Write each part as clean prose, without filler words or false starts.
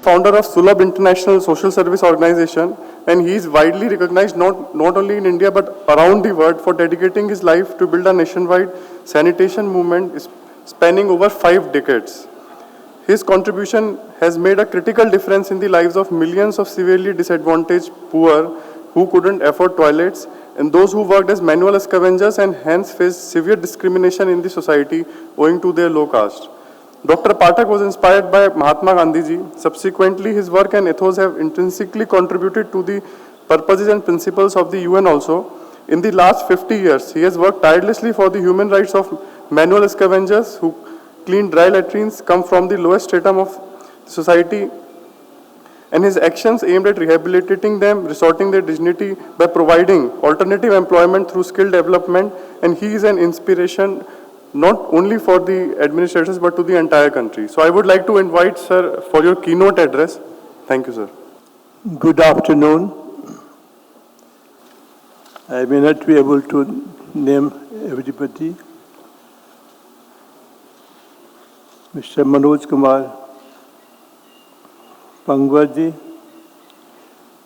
founder of Sulabh International Social Service Organization, and he is widely recognized not only in India but around the world for dedicating his life to build a nationwide sanitation movement spanning over 5 decades. His contribution has made a critical difference in the lives of millions of severely disadvantaged poor who couldn't afford toilets, and those who worked as manual scavengers and hence faced severe discrimination in the society owing to their low caste. Dr. Pathak was inspired by Mahatma Gandhi ji. Subsequently, his work and ethos have intrinsically contributed to the purposes and principles of the UN also. In the last 50 years, he has worked tirelessly for the human rights of manual scavengers who clean dry latrines, come from the lowest stratum of society, and his actions aimed at rehabilitating them, restoring their dignity by providing alternative employment through skill development, and he is an inspiration not only for the administrators but to the entire country. So I would like to invite sir for your keynote address. Thank you, sir. Good afternoon. I may not be able to name everybody. Mr. Manoj Kumar Pangwaji,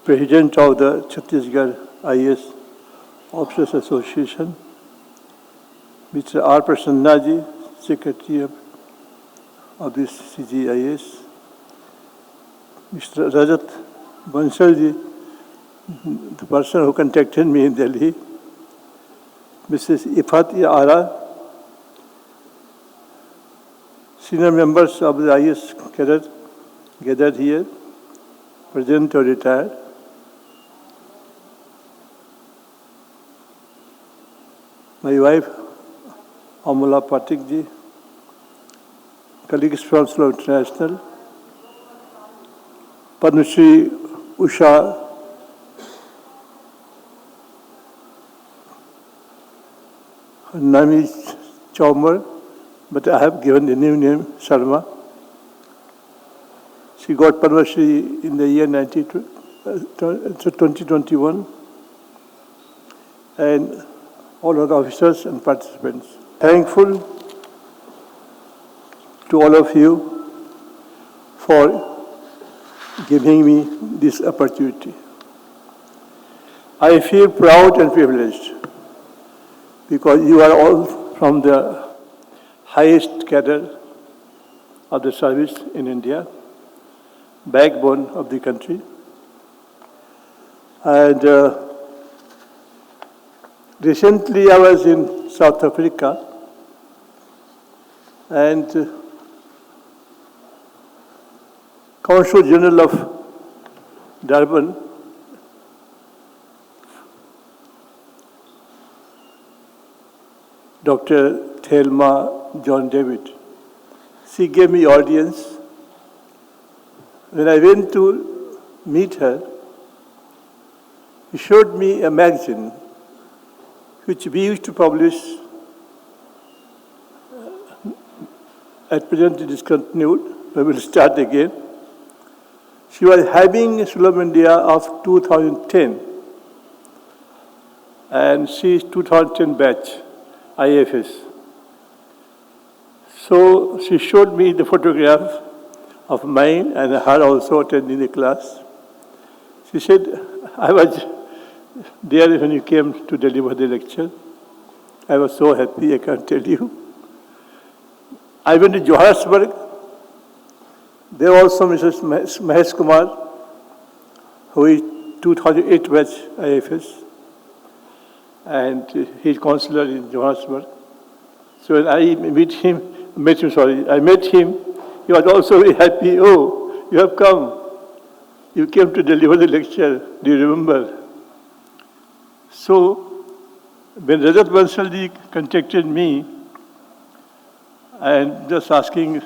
President of the Chhattisgarh IAS Officers Association, Mr. R. Prasannaji, Secretary of this CGIS, Mr. Rajat Bansalji, the person who contacted me in Delhi, Mrs. Ifat Ara, senior members of the IAS cadre gathered here, present or retired, my wife, Hon'ble Pathak ji, colleagues from Sulabh International, Padma Shree Usha Chaumar, but I have given the new name, Sharma. She got Padma Shree in the year 2021, and all other officers and participants. Thankful to all of you for giving me this opportunity. I feel proud and privileged because you are all from the highest cadre of the service in India, backbone of the country. And recently I was in South Africa, and Consul General of Durban, Dr. Thelma John David, she gave me audience. When I went to meet her, she showed me a magazine which we used to publish. At present it is discontinued, we will start again. She was having Sulabh India of 2010, and she is 2010 batch, IFS. So she showed me the photograph of mine and her also attending the class. She said, I was there when you came to deliver the lecture. I was so happy, I can't tell you. I went to Johannesburg. There also Mrs. Mahesh Kumar, who is 2008 batch IFS, and he is consular in Johannesburg. So when I met him, he was also very happy. Oh, you have come. You came to deliver the lecture. Do you remember? So when Rajat Bansalji contacted me and just asking,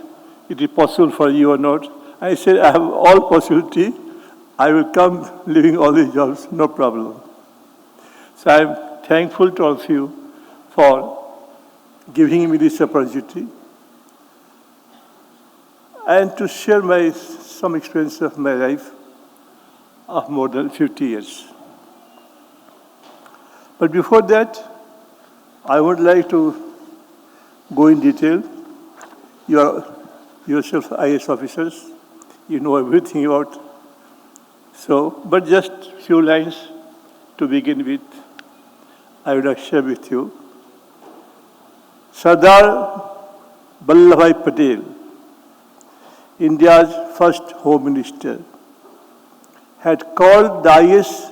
it is possible for you or not, I said, I have all possibility. I will come leaving all these jobs, no problem. So I am thankful to all of you for giving me this opportunity and to share some experience of my life of more than 50 years. But before that, I would like to go in detail. You are yourself IAS officers. you know everything about. So, but just few lines to begin with, I would like to share with you. Sardar Vallabhbhai Patel, India's first Home Minister, had called the IAS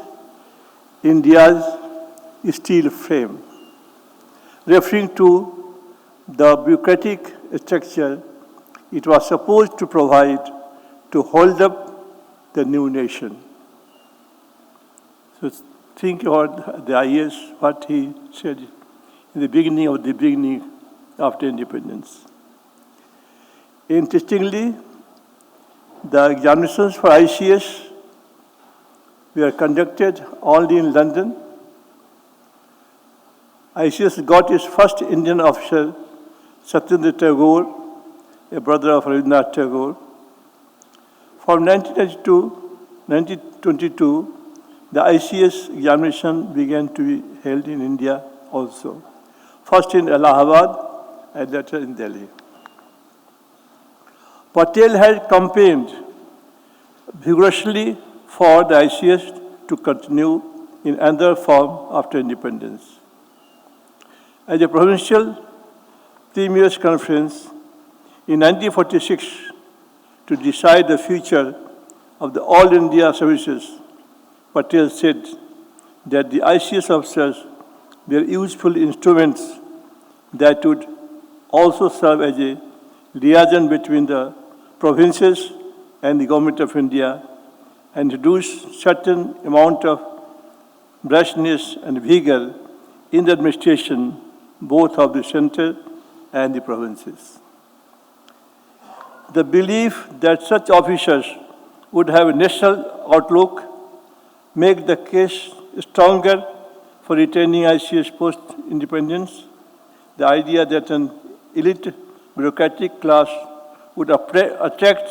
India's steel frame, referring to the bureaucratic structure it was supposed to provide to hold up the new nation. So think about the IAS, what he said in the beginning after independence. Interestingly, the examinations for ICS were conducted only in London. ICS got its first Indian officer, Satyendra Tagore, a brother of Rabindranath Tagore. From 1922, the ICS examination began to be held in India also, first in Allahabad and later in Delhi. Patel had campaigned vigorously for the ICS to continue in another form after independence. At the provincial premiers conference in 1946 to decide the future of the All India services, Patel said that the ICS officers were useful instruments that would also serve as a liaison between the provinces and the Government of India and introduce certain amount of brashness and vigor in the administration both of the center and the provinces. The belief that such officers would have a national outlook make the case stronger for retaining ICS post-independence. The idea that an elite bureaucratic class would attract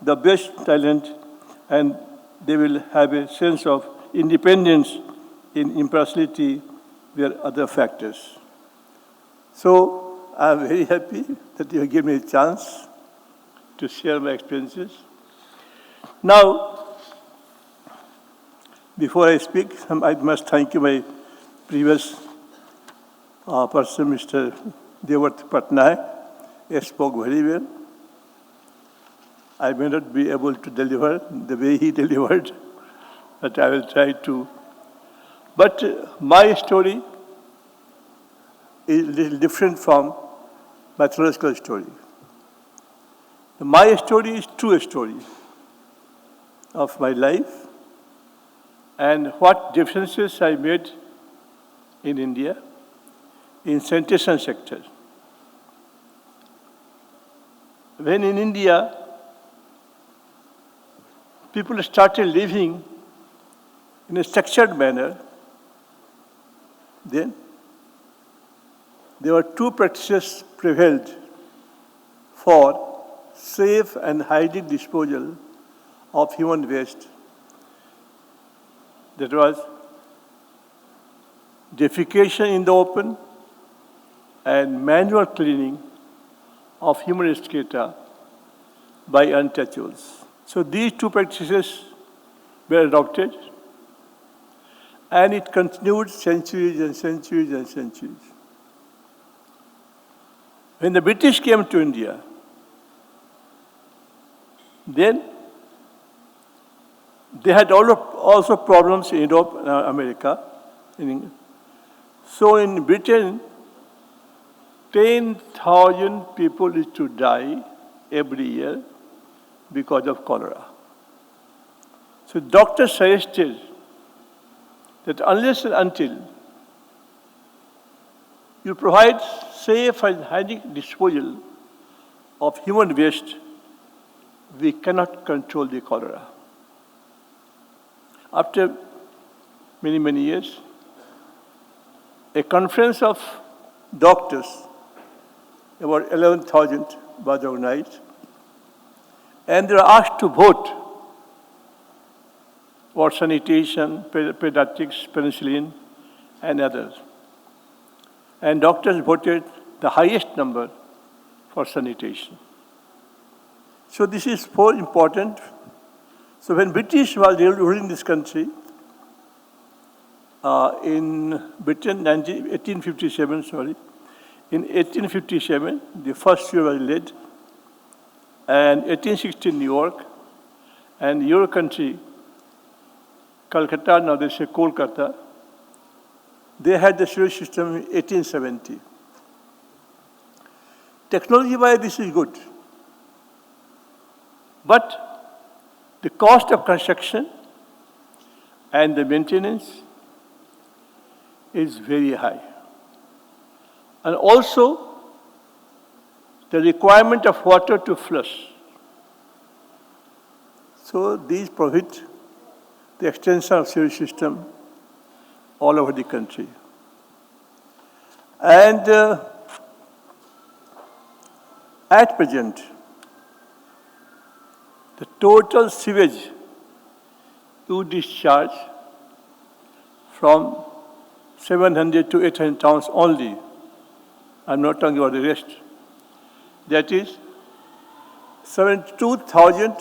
the best talent and they will have a sense of independence in impartiality were other factors. So I am very happy that you give me a chance to share my experiences. Now, before I speak, I must thank you, my previous person, Mr. Dr Pathak. He spoke very well. I may not be able to deliver the way he delivered, but I will try to. But my story is a little different from my theological story. My story is true story of my life and what differences I made in India in sanitation sector. When in India, people started living in a structured manner, then there were two practices prevailed for safe and hygienic disposal of human waste. That was defecation in the open and manual cleaning of human excreta by untouchables. So these two practices were adopted and it continued centuries and centuries and centuries. When the British came to India, then they had also problems in Europe and America. So in Britain, 10,000 people used to die every year because of cholera. So doctors suggested that unless and until you provide safe and hygienic disposal of human waste, we cannot control the cholera. After many, many years, a conference of doctors, about 11,000 was organized, and they were asked to vote for sanitation, pediatrics, penicillin, and others. And doctors voted the highest number for sanitation. So this is more important. So when British was ruling this country, in Britain, 1857, in 1857, the first year was led, and 1860 New York, and your country, Calcutta, now they say Kolkata, they had the sewage system in 1870. Technology-wise, this is good. But the cost of construction and the maintenance is very high. And also, the requirement of water to flush. So these prohibit the extension of sewage system all over the country. And at present, the total sewage you discharge from 700 to 800 towns only, I'm not talking about the rest, that is 72,000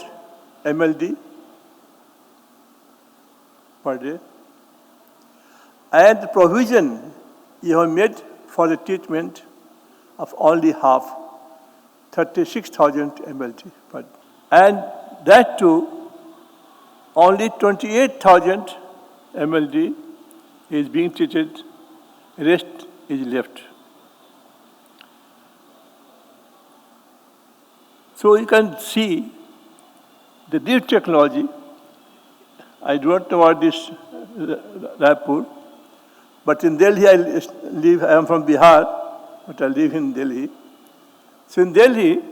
MLD per day. And the provision you have made for the treatment of only half, 36,000 MLD per day. And that too, only 28,000 MLD is being treated, rest is left. So you can see the deep technology. I do not know about this Raipur, but in Delhi I live. I am from Bihar, but I live in Delhi. So in Delhi,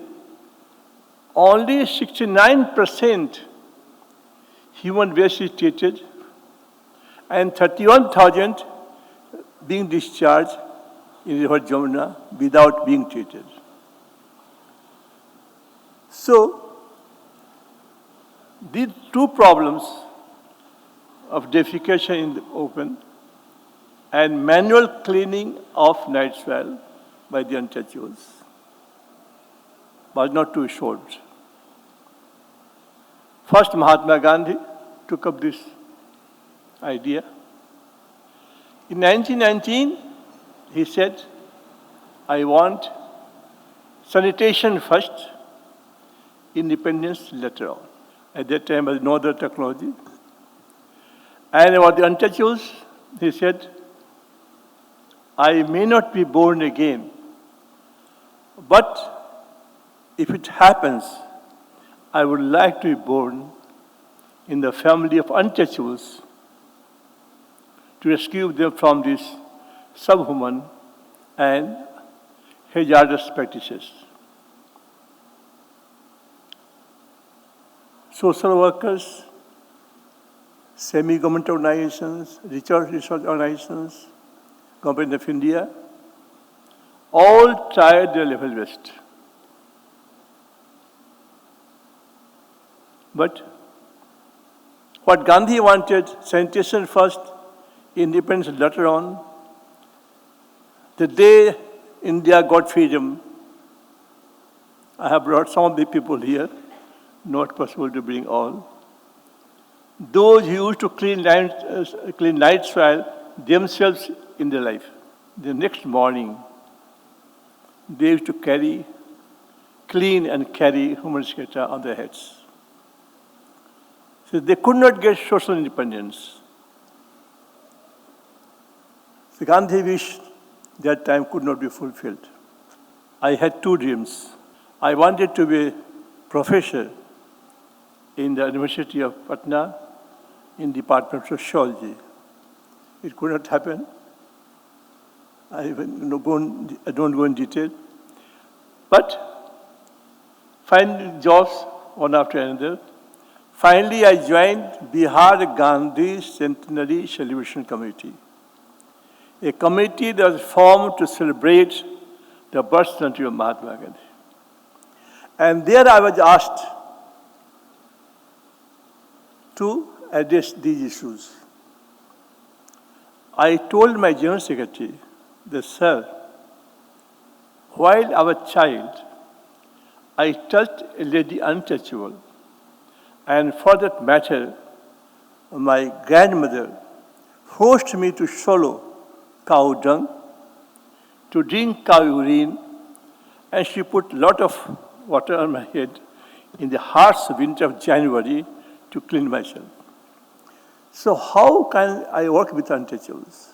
only 69% human waste is treated, and 31,000 being discharged in River Jamuna without being treated. So, these two problems of defecation in the open and manual cleaning of night swell by the untouchables was not too short. First, Mahatma Gandhi took up this idea. In 1919, he said, I want sanitation first, independence later on. At that time, there was no other technology. And about the untouchables, he said, I may not be born again, but if it happens, I would like to be born in the family of untouchables to rescue them from these subhuman and hazardous practices. Social workers, semi-government organizations, research organizations, Government of India, all tried their level best. But what Gandhi wanted, sanitation first, independence later on, the day India got freedom, I have brought some of the people here, not possible to bring all. Those who used to clean night soil themselves in their life, the next morning, they used to clean and carry human skata on their heads. So they could not get social independence. The Gandhi wish that time could not be fulfilled. I had two dreams. I wanted to be a professor in the University of Patna in the Department of Sociology. It could not happen. I don't go in detail. But find jobs one after another. Finally, I joined Bihar Gandhi Centenary Celebration Committee, a committee that was formed to celebrate the birth centenary of Mahatma Gandhi. And there I was asked to address these issues. I told my General Secretary that, sir, while our child I touched a lady untouchable. And for that matter, my grandmother forced me to swallow cow dung, to drink cow urine, and she put a lot of water on my head in the harsh winter of January to clean myself. So how can I work with untouchables?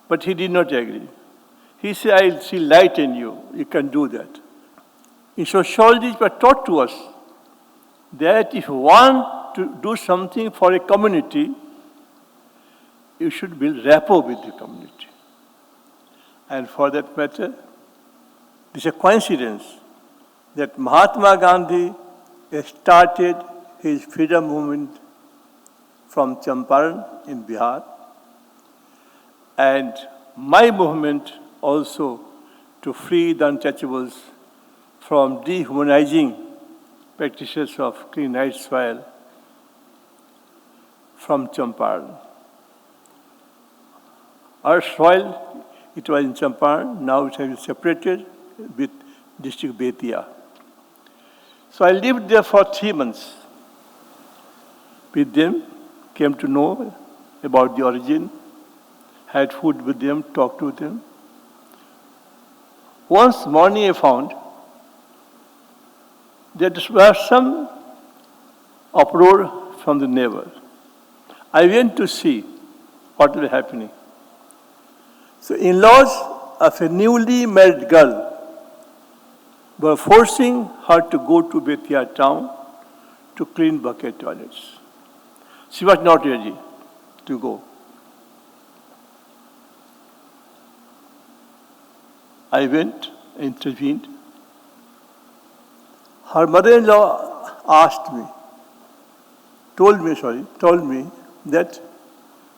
But he did not agree. He said, I'll see light in you. You can do that. In sociology, it was taught to us that if you want to do something for a community, you should build rapport with the community. And for that matter, it's a coincidence that Mahatma Gandhi started his freedom movement from Champaran in Bihar, and my movement also to free the untouchables from dehumanizing practices of clean night soil from Champaran. Our soil, it was in Champaran, now it has been separated with district Betia. So I lived there for 3 months with them, came to know about the origin, had food with them, talked to them. Once morning I found that there was some uproar from the neighbor. I went to see what was happening. So in-laws of a newly married girl were forcing her to go to Betia town to clean bucket toilets. She was not ready to go. I went, intervened. Her mother-in-law told me that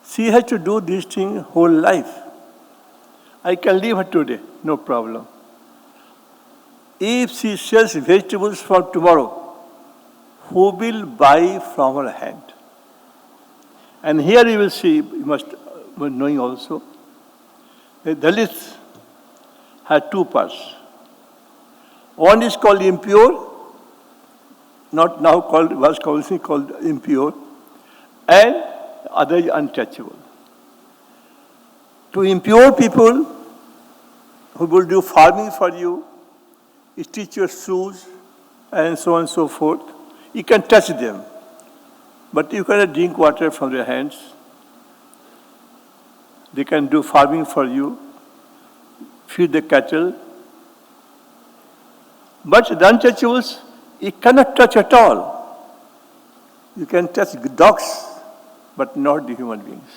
she has to do this thing whole life. I can leave her today, no problem. If she sells vegetables from tomorrow, who will buy from her hand? And here you will see, you must be knowing also, the Dalits have 2 parts. One is called impure, not now called, was called impure, and other is untouchable. To impure people who will do farming for you, stitch your shoes, and so on and so forth, you can touch them, but you cannot drink water from their hands. They can do farming for you, feed the cattle. But the untouchables, you cannot touch at all. You can touch dogs, but not the human beings.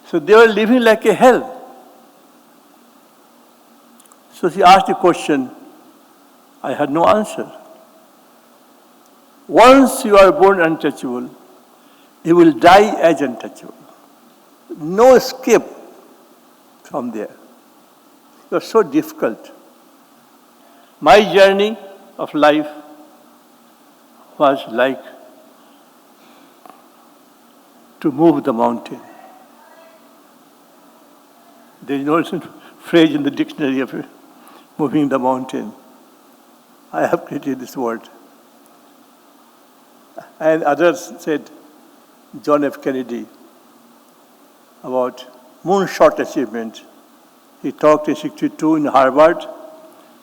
So they were living like a hell. So she asked the question. I had no answer. Once you are born untouchable, you will die as untouchable. No escape from there. It was so difficult. My journey of life was like to move the mountain. There is no phrase in the dictionary of moving the mountain. I have created this word. And others said, John F. Kennedy, about moonshot achievement. He talked in 1962 in Harvard,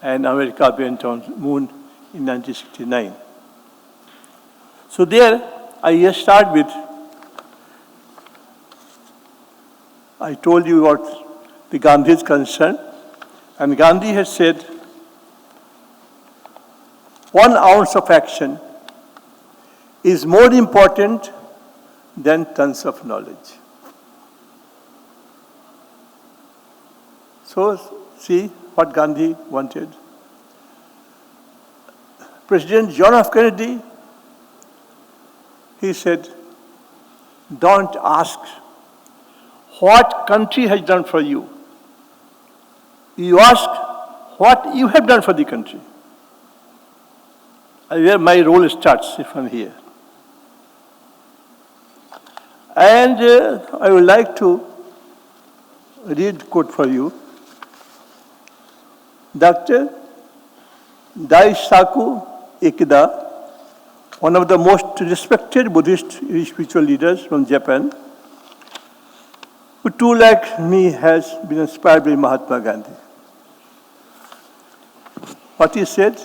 and America went on moon in 1969. So there, I start with, I told you what the Gandhi's concern, and Gandhi has said, 1 ounce of action is more important than tons of knowledge. So, see what Gandhi wanted. President John F. Kennedy, he said, don't ask what country has done for you. You ask what you have done for the country. Where my role starts from here. And I would like to read quote for you. Dr. Daisaku Ikeda, one of the most respected Buddhist spiritual leaders from Japan, who too, like me, has been inspired by Mahatma Gandhi. What he said,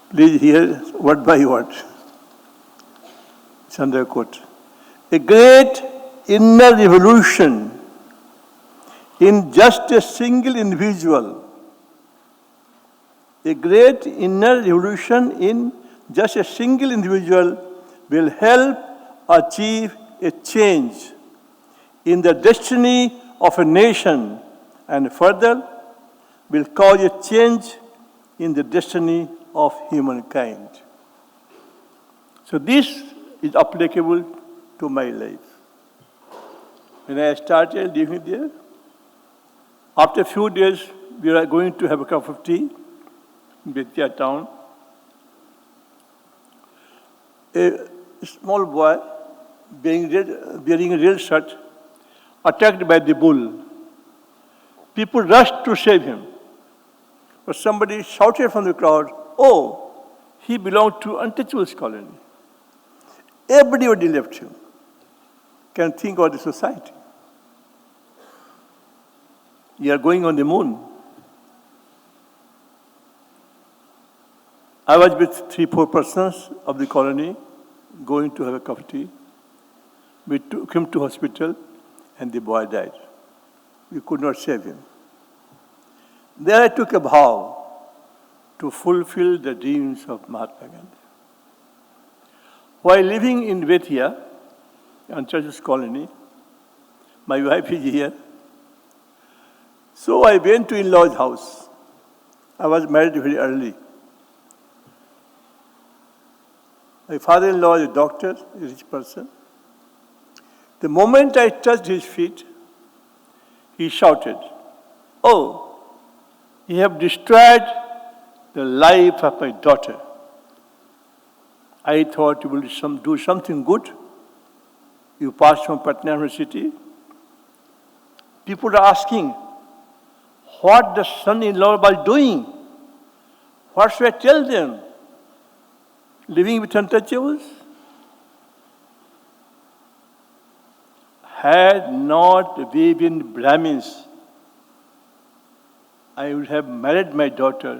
please hear word by word. It's under quote. A great inner revolution in just a single individual. A great inner revolution in just a single individual will help achieve a change in the destiny of a nation and further will cause a change in the destiny of humankind. So this is applicable to my life. When I started living there, after a few days, we were going to have a cup of tea in Bindeshwar town. A small boy, wearing a red shirt, attacked by the bull. People rushed to save him. But somebody shouted from the crowd, "Oh, he belonged to untouchables colony." Everybody left him. Can think of the society. You are going on the moon. I was with 3-4 persons of the colony going to have a cup of tea. We took him to hospital and the boy died. We could not save him. There I took a vow to fulfill the dreams of Mahatma Gandhi. While living in Vetia, on Chhattisgarh colony, my wife is here. So I went to in-law's house. I was married very early. My father-in-law is a doctor, a rich person. The moment I touched his feet, he shouted, "Oh, you have destroyed the life of my daughter. I thought you will do something good. You passed from Patna University." People are asking what the son-in-law was doing. What should I tell them? Living with untouchables? Had not we been Brahmins, I would have married my daughter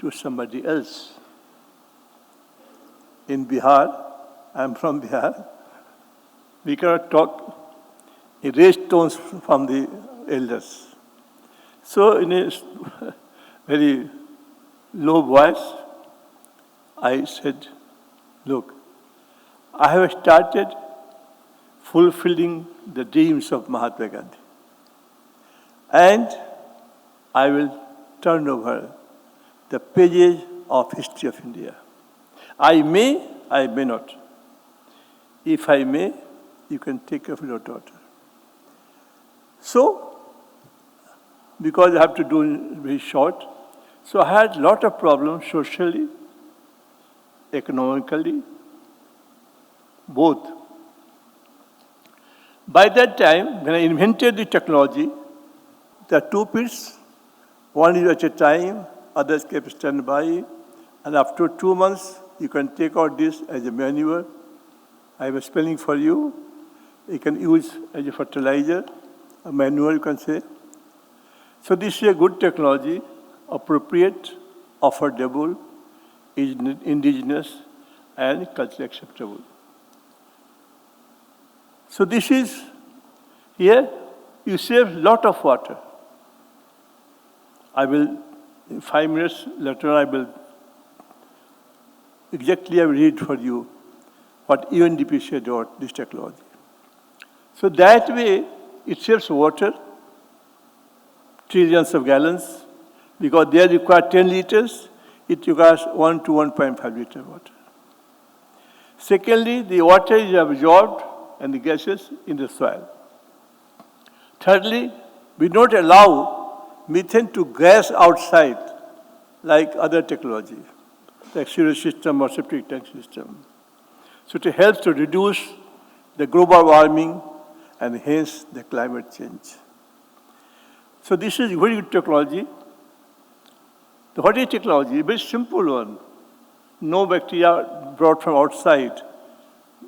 to somebody else. In Bihar, I am from Bihar, we cannot talk in raised tones from the elders. So in a very low voice, I said, "Look, I have started fulfilling the dreams of Mahatma Gandhi. And I will turn over the pages of history of India. I may not. If I may, you can take care of your daughter." So, because I have to do it very short, so I had a lot of problems socially, economically, both. By that time, when I invented the technology, there are 2 pits. One is at a time, others kept standby. And after 2 months, you can take out this as a manure. I am spelling for you. You can use as a fertilizer, a manure you can say. So this is a good technology, appropriate, affordable, indigenous, and culturally acceptable. So this is, here, you save a lot of water. I will, in 5 minutes later, I will read for you what UNDP said about this technology. So that way, it saves water, trillions of gallons, because they require 10 liters, it requires 1 to 1.5 liter water. Secondly, the water is absorbed and the gases in the soil. Thirdly, we don't allow methane to gas outside like other technology, like sewage system or septic tank system. So it helps to reduce the global warming and hence the climate change. So this is very good technology. What is technology? A very simple one. No bacteria brought from outside,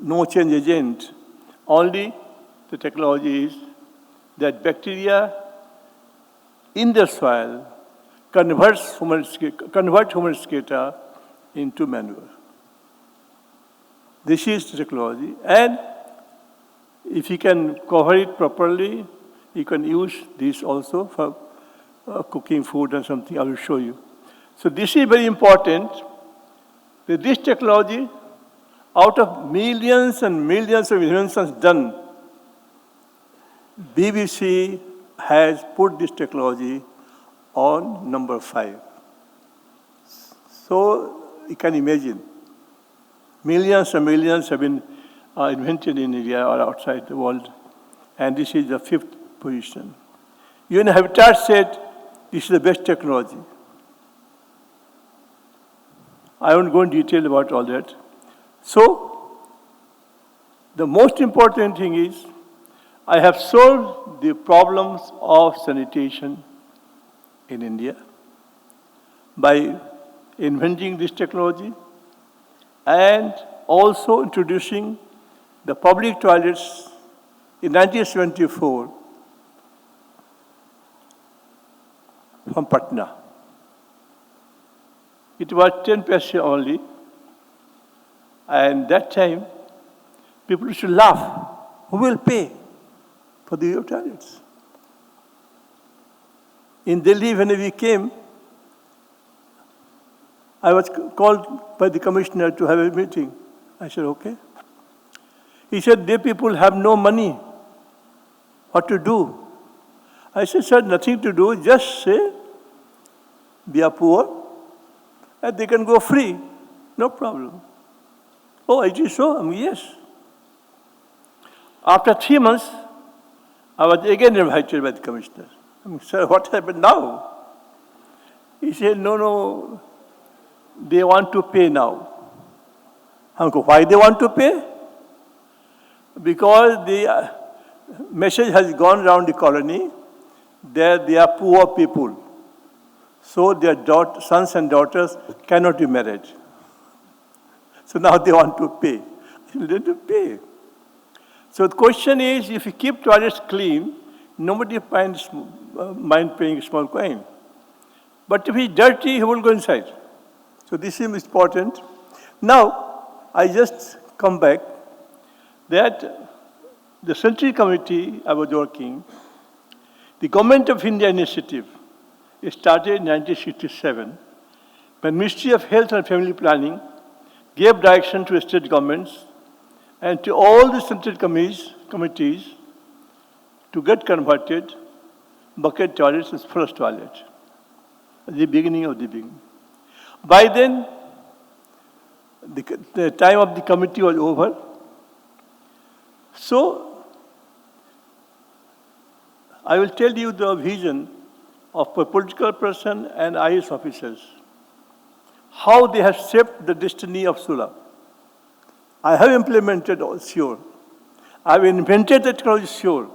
no change agent. Only the technology is that bacteria in the soil convert human strata into manure. This is the technology. And if you can cover it properly, you can use this also for cooking food and something. I will show you. So this is very important. With this technology, out of millions and millions of inventions done, BBC has put this technology on number 5. So you can imagine, millions and millions have been invented in India or outside the world, and this is the 5th position. UN Habitat said this is the best technology. I won't go in detail about all that. So, the most important thing is, I have solved the problems of sanitation in India by inventing this technology and also introducing the public toilets in 1974 from Patna. It was 10 paise only, and that time people used to laugh. Who will pay for the toilets? In Delhi, when we came, I was called by the commissioner to have a meeting. I said, okay. He said, they people have no money. What to do? I said, sir, nothing to do. Just say, we are poor, and they can go free. No problem. Oh, it is so? I mean, yes. After 3 months, I was again invited by the commissioner. I mean, sir, what happened now? He said, no, they want to pay now. I go, why they want to pay? Because the message has gone around the colony that they are poor people. So their sons and daughters cannot be married. So now they want to pay. They need to pay. So the question is, if you keep toilets clean, nobody mind paying a small coin. But if it's dirty, he will go inside. So this is important. Now, I just come back that the Central Committee I was working, the Government of India initiative, it started in 1967 when Ministry of Health and Family Planning gave direction to state governments and to all the central committees to get converted bucket toilets as flush toilet at the beginning of the beginning. By then, the time of the committee was over. So, I will tell you the vision of a political person and IAS officers, how they have shaped the destiny of Sulabh. I have implemented, sure. I have invented the technology, sure.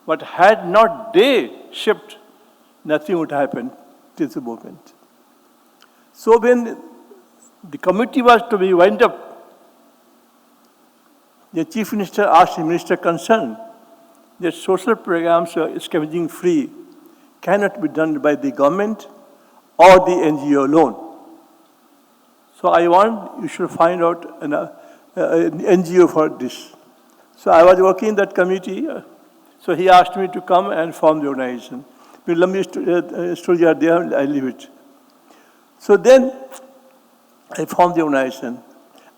But had not they shaped, nothing would happen till the moment. So when the committee was to be wound up, the Chief Minister asked the Minister concerned that social programs are scavenging free cannot be done by the government or the NGO alone. So I want you should find out an NGO for this. So I was working in that committee. So he asked me to come and form the organization. Let me story are there, I leave it. So then I formed the organization.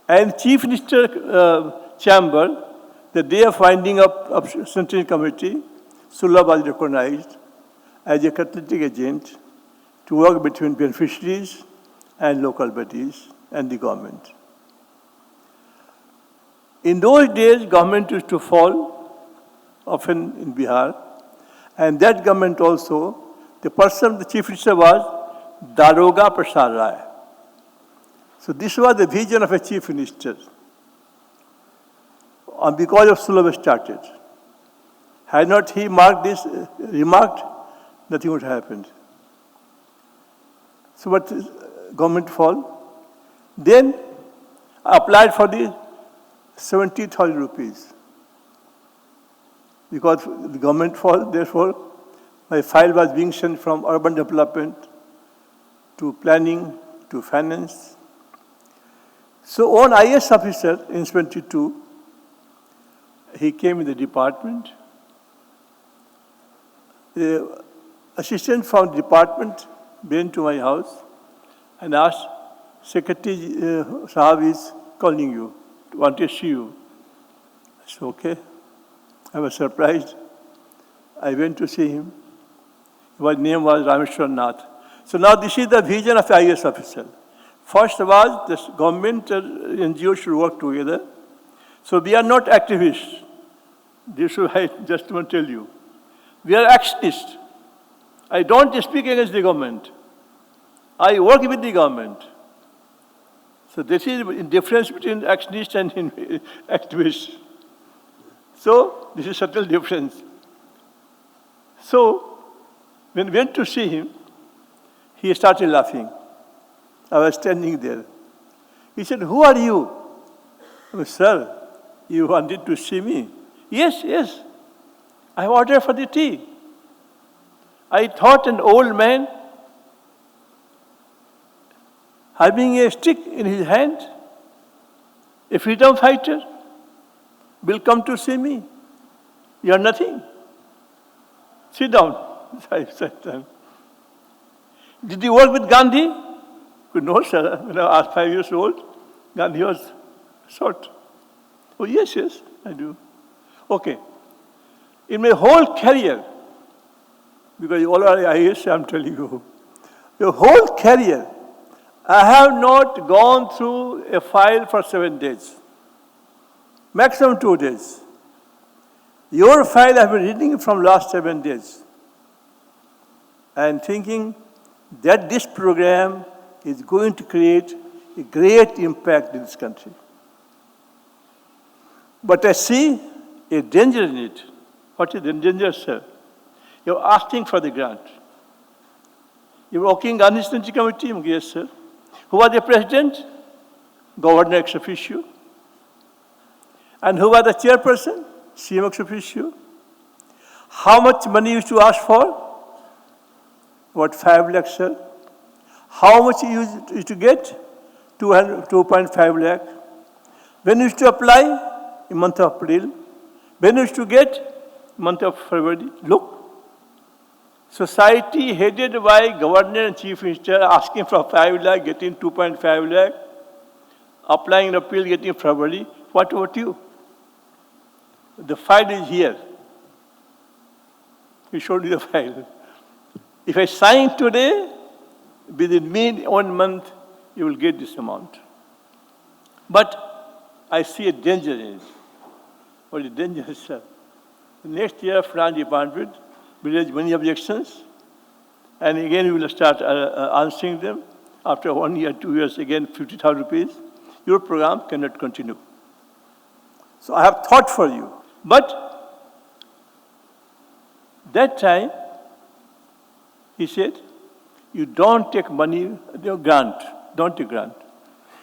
And Chief Minister Chamber, the day of winding up of Central Committee, Sulabh was recognized as a catalytic agent to work between beneficiaries and local bodies and the government. In those days, government used to fall, often in Bihar, and that government also, the person, the Chief Minister was Daroga Prasad Rai. So this was the vision of a Chief Minister. And because of Sulabh started. Had not he remarked, nothing would have happened. So what is government fall? Then I applied for the 70,000 rupees. Because the government fall, therefore, my file was being sent from urban development to planning to finance. So one IAS officer in 22, he came in the department. The assistant from the department went to my house and asked, Secretary Sahab is calling you, want to see you. I said, okay. I was surprised. I went to see him. His name was Rameshwar Nath. So now this is the vision of the IAS officer. First was the government NGO should work together. So we are not activists. This is I just want to tell you. We are actionists. I don't speak against the government. I work with the government. So this is the difference between actionists and activists. So this is subtle difference. So when we went to see him, he started laughing. I was standing there. He said, who are you? I said, sir, you wanted to see me? Yes, yes. I have ordered for the tea. I thought an old man having a stick in his hand, a freedom fighter, will come to see me. You are nothing. Sit down. I sat down. Did you work with Gandhi? No, sir. When I was 5 years old, Gandhi was shot. Oh, yes, yes, I do. Okay. In my whole career, because you all are IAS, I'm telling you, your whole career, I have not gone through a file for 7 days. Maximum 2 days. Your file I've been reading from last 7 days. And thinking that this program is going to create a great impact in this country. But I see a danger in it. What is the danger, sir? You're asking for the grant. You're working on this committee? Yes, sir. Who was the president? Governor ex officio. And who was the chairperson? CM ex officio. How much money you used to ask for? What, 5 lakhs, sir? How much you used to get? 2.5 lakh. When you used to apply? In month of April. When you used to get? Month of February. Look. Society headed by governor and chief minister asking for 5 lakh, getting 2.5 lakh. Applying an appeal, getting February. What about you? The file is here. We showed you the file. If I sign today, within 1 month, you will get this amount. But I see a danger in it. What is danger, sir? The next year, finance department will raise many objections, and again we will start answering them. After 1 year, 2 years, again 50,000 rupees. Your program cannot continue. So I have thought for you. But that time, he said, you don't take money, grant, don't take grant.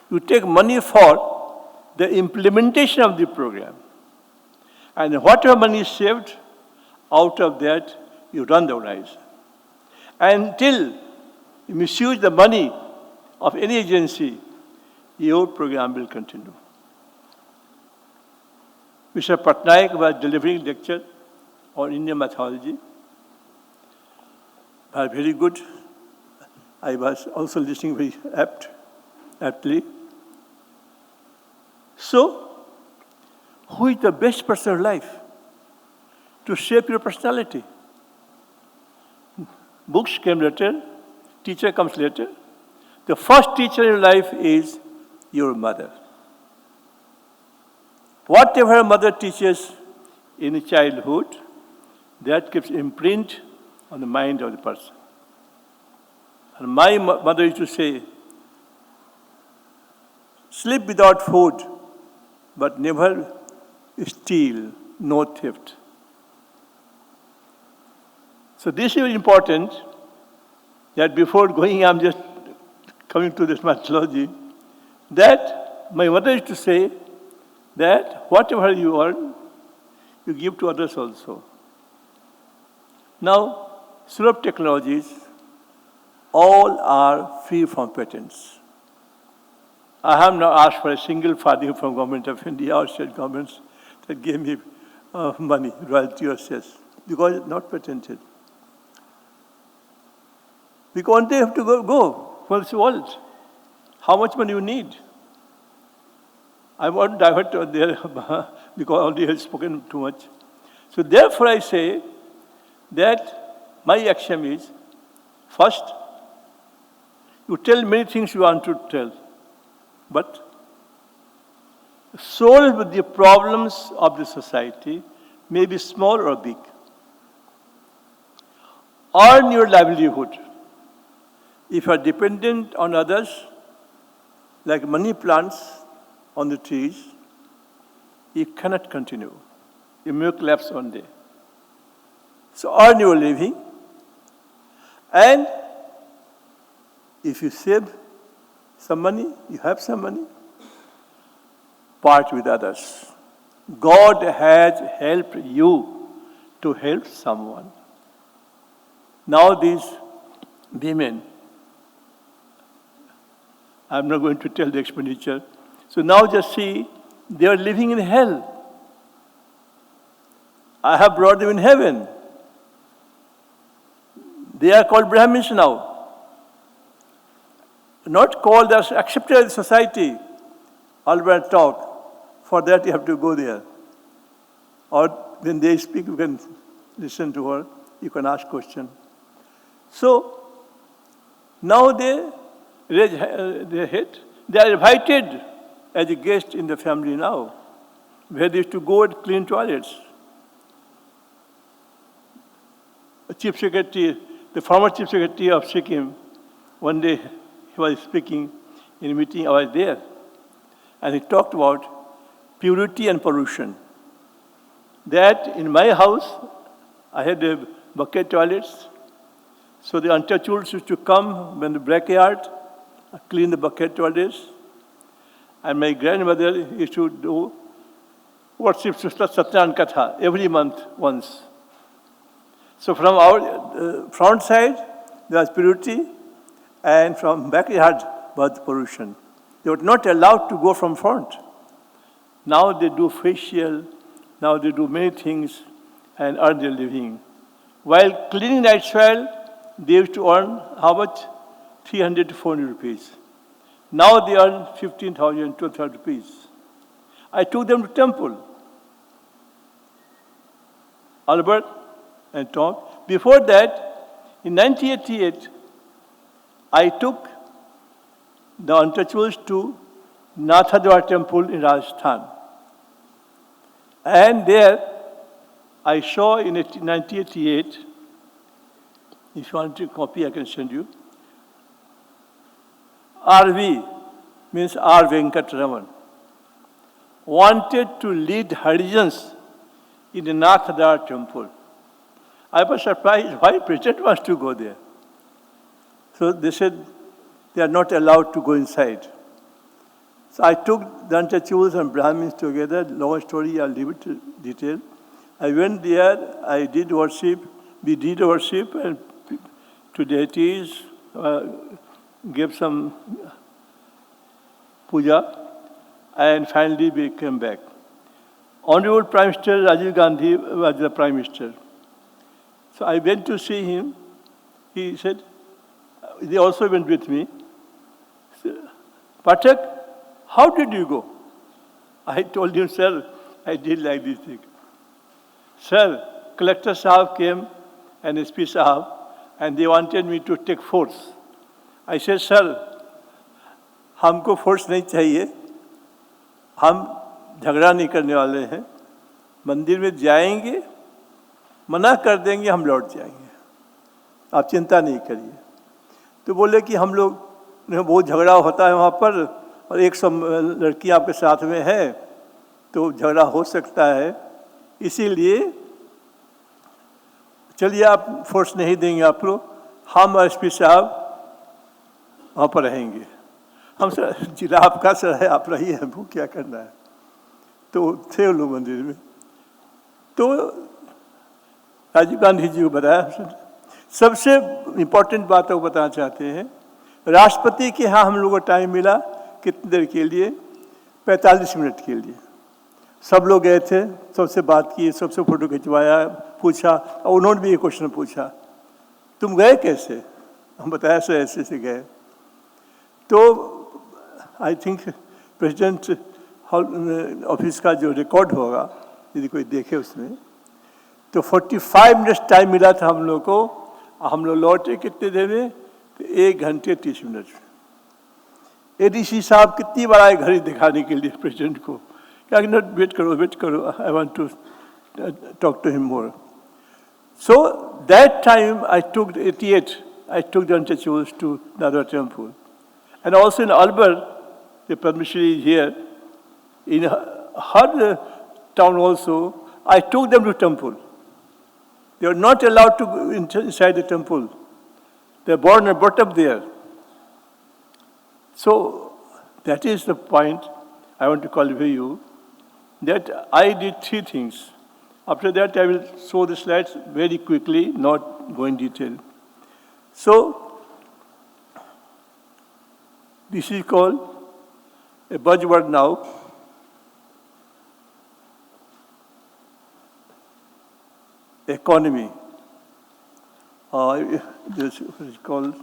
You take money for the implementation of the program. And whatever money is saved, out of that, you run the organization. Until you misuse the money of any agency, your program will continue. Mr. Patnaik was delivering lecture on Indian mythology. Very good. I was also listening very aptly. So, who is the best person in life to shape your personality? Books came later, teacher comes later. The first teacher in life is your mother. Whatever a mother teaches in childhood, that keeps imprint on the mind of the person. And my mother used to say, sleep without food, but never steal, no theft. So this is important, that before going, I'm just coming to this mythology, that my mother used to say that whatever you earn, you give to others also. Now, Sulabh technologies, all are free from patents. I have not asked for a single farthing from government of India or state governments that gave me money, royalty or cess, because it's not patented. Because one day you have to go for this world. How much money you need? I won't divert there because already have spoken too much. So therefore I say that my action is, first, you tell many things you want to tell, but solve the problems of the society, may be small or big. Earn your livelihood. If you are dependent on others, like money plants on the trees, you cannot continue. You may collapse one day. So earn your living, and if you save some money, you have some money, part with others. God has helped you to help someone. Now these women, I'm not going to tell the expenditure. So now just see, they are living in hell. I have brought them in heaven. They are called Brahmins now. Not called as accepted in society. Albert talk. For that you have to go there. Or when they speak, you can listen to her. You can ask questions. So now they raise their head. They are invited as a guest in the family now, where they used to go and clean toilets. The Chief Secretary, the former Chief Secretary of Sikkim, one day he was speaking in a meeting, I was there, and he talked about purity and pollution. That in my house, I had a bucket toilets, so the untouchables used to come in the backyard, clean the bucket toilets, and my grandmother used to do worship Satyan Katha every month once. So from our front side, there was purity, and from backyard was pollution. They were not allowed to go from front. Now they do facial, now they do many things and earn their living. While cleaning night soil, they used to earn how much? 300 to 400 rupees. Now they earn 15,000, 12,000 rupees. I took them to temple. Albert and Tom. Before that, in 1988, I took the untouchables to Nathadwar temple in Rajasthan. And there, I saw in 1988, if you want a copy, I can send you. RV means R. Venkatraman wanted to lead Harijans in the Nathadwar temple. I was surprised why President wants to go there. So they said they are not allowed to go inside. So I took the untouchables and Brahmins together. Long story, I'll leave it to detail. I went there, I did worship, we did worship and to deities, gave some puja, and finally we came back. Honorable Prime Minister Rajiv Gandhi was the Prime Minister. So I went to see him. He said, they also went with me. Pathak, how did you go? I told him, sir, I did like this thing. Sir, Collector Sahab came and SP Sahab, and they wanted me to take force. I said, sir, हमको force नहीं चाहिए, हम झगड़ा नहीं करने वाले हैं, मंदिर में जाएंगे, मना कर देंगे, हम लौट जाएंगे, आप चिंता नहीं करिए। तो बोले कि हम लोग बहुत झगड़ा होता है वहाँ पर और 100 लड़की आपके साथ में है तो झगड़ा हो सकता है, इसीलिए चलिए आप फोर्स नहीं देंगे आप लोग, हम एसपी साहब वहाँ पर रहेंगे। हम सर जिला आपका सर है, आप रहिए, हमको क्या करना है। तो थे वो लोग मंदिर में। तो राजीव गांधी जी को बताया। सबसे इम्पोर्टेंट बात वो बताना चाहते हैं, राष्ट्रपति के यहाँ हम लोगों को टाइम मिला कितनी देर के लिए, 45 मिनट के लिए। सब लोग गए थे, सबसे बात की, सबसे फोटो खिंचवाया, पूछा, और उन्होंने भी एक क्वेश्चन पूछा, तुम गए कैसे? हम बताया सर ऐसे से गए। तो आई थिंक प्रेसिडेंट ऑफिस का जो रिकॉर्ड होगा, यदि कोई देखे उसमें, तो 45 मिनट्स टाइम मिला था हम लोग को। हम लोग लौटे कितने देर में? तो 1 घंटे 30 मिनट। एडीसी साहब कितनी बार आए घड़ी दिखाने के लिए प्रेसिडेंट को, क्या वेट करो, I want to talk to him more. So that time I took 88, I took the untouchables to Nava Temple. And also in Albar, the Padma Shree is here. In her town also, I took them to temple. They were not allowed to go inside the temple. They were born and brought up there. So that is the point I want to qualify you, that I did 3 things. After that, I will show the slides very quickly, not go in detail. So, this is called a buzzword now. Economy. This is called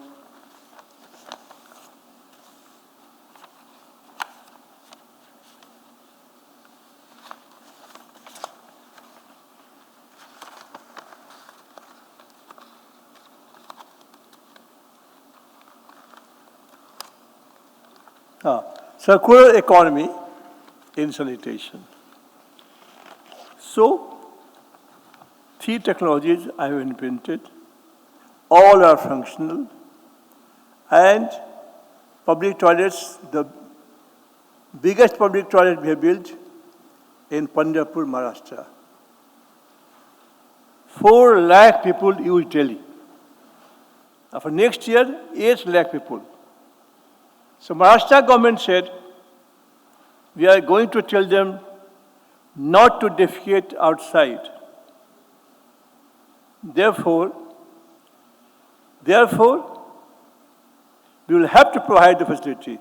circular economy in sanitation. So, 3 technologies I have invented. All are functional. And public toilets, the biggest public toilet we have built in Pandharpur, Maharashtra. 4 lakh people use daily. For next year, 8 lakh people. So Maharashtra government said, we are going to tell them not to defecate outside. Therefore, we will have to provide the facility.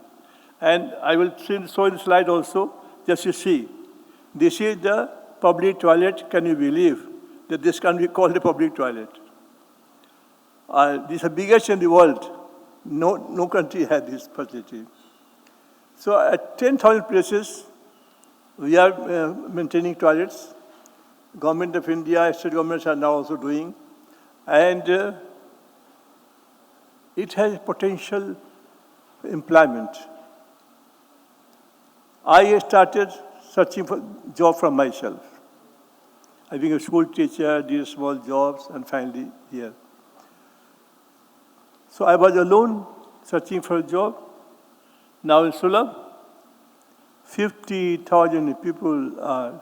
And I will show the slide also, just you see. This is the public toilet. Can you believe that this can be called a public toilet? This is the biggest in the world. No country has this facility. So at 10,000 places, we are maintaining toilets. Government of India, state governments are now also doing. And it has potential employment. I started searching for job from myself. I became a school teacher, did small jobs, and finally here. So I was alone searching for a job. Now in Sulabh, 50,000 people are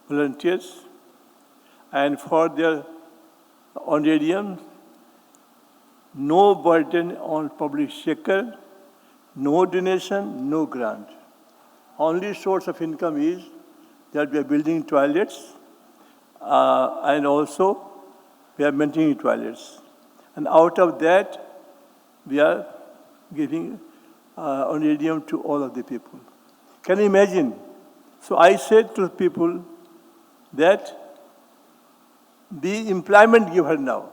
volunteers, and for their honorarium, no burden on public sector, no donation, no grant. Only source of income is that we are building toilets, and also we are maintaining toilets. And out of that, we are giving honorarium to all of the people. Can you imagine? So I said to people that be employment giver now.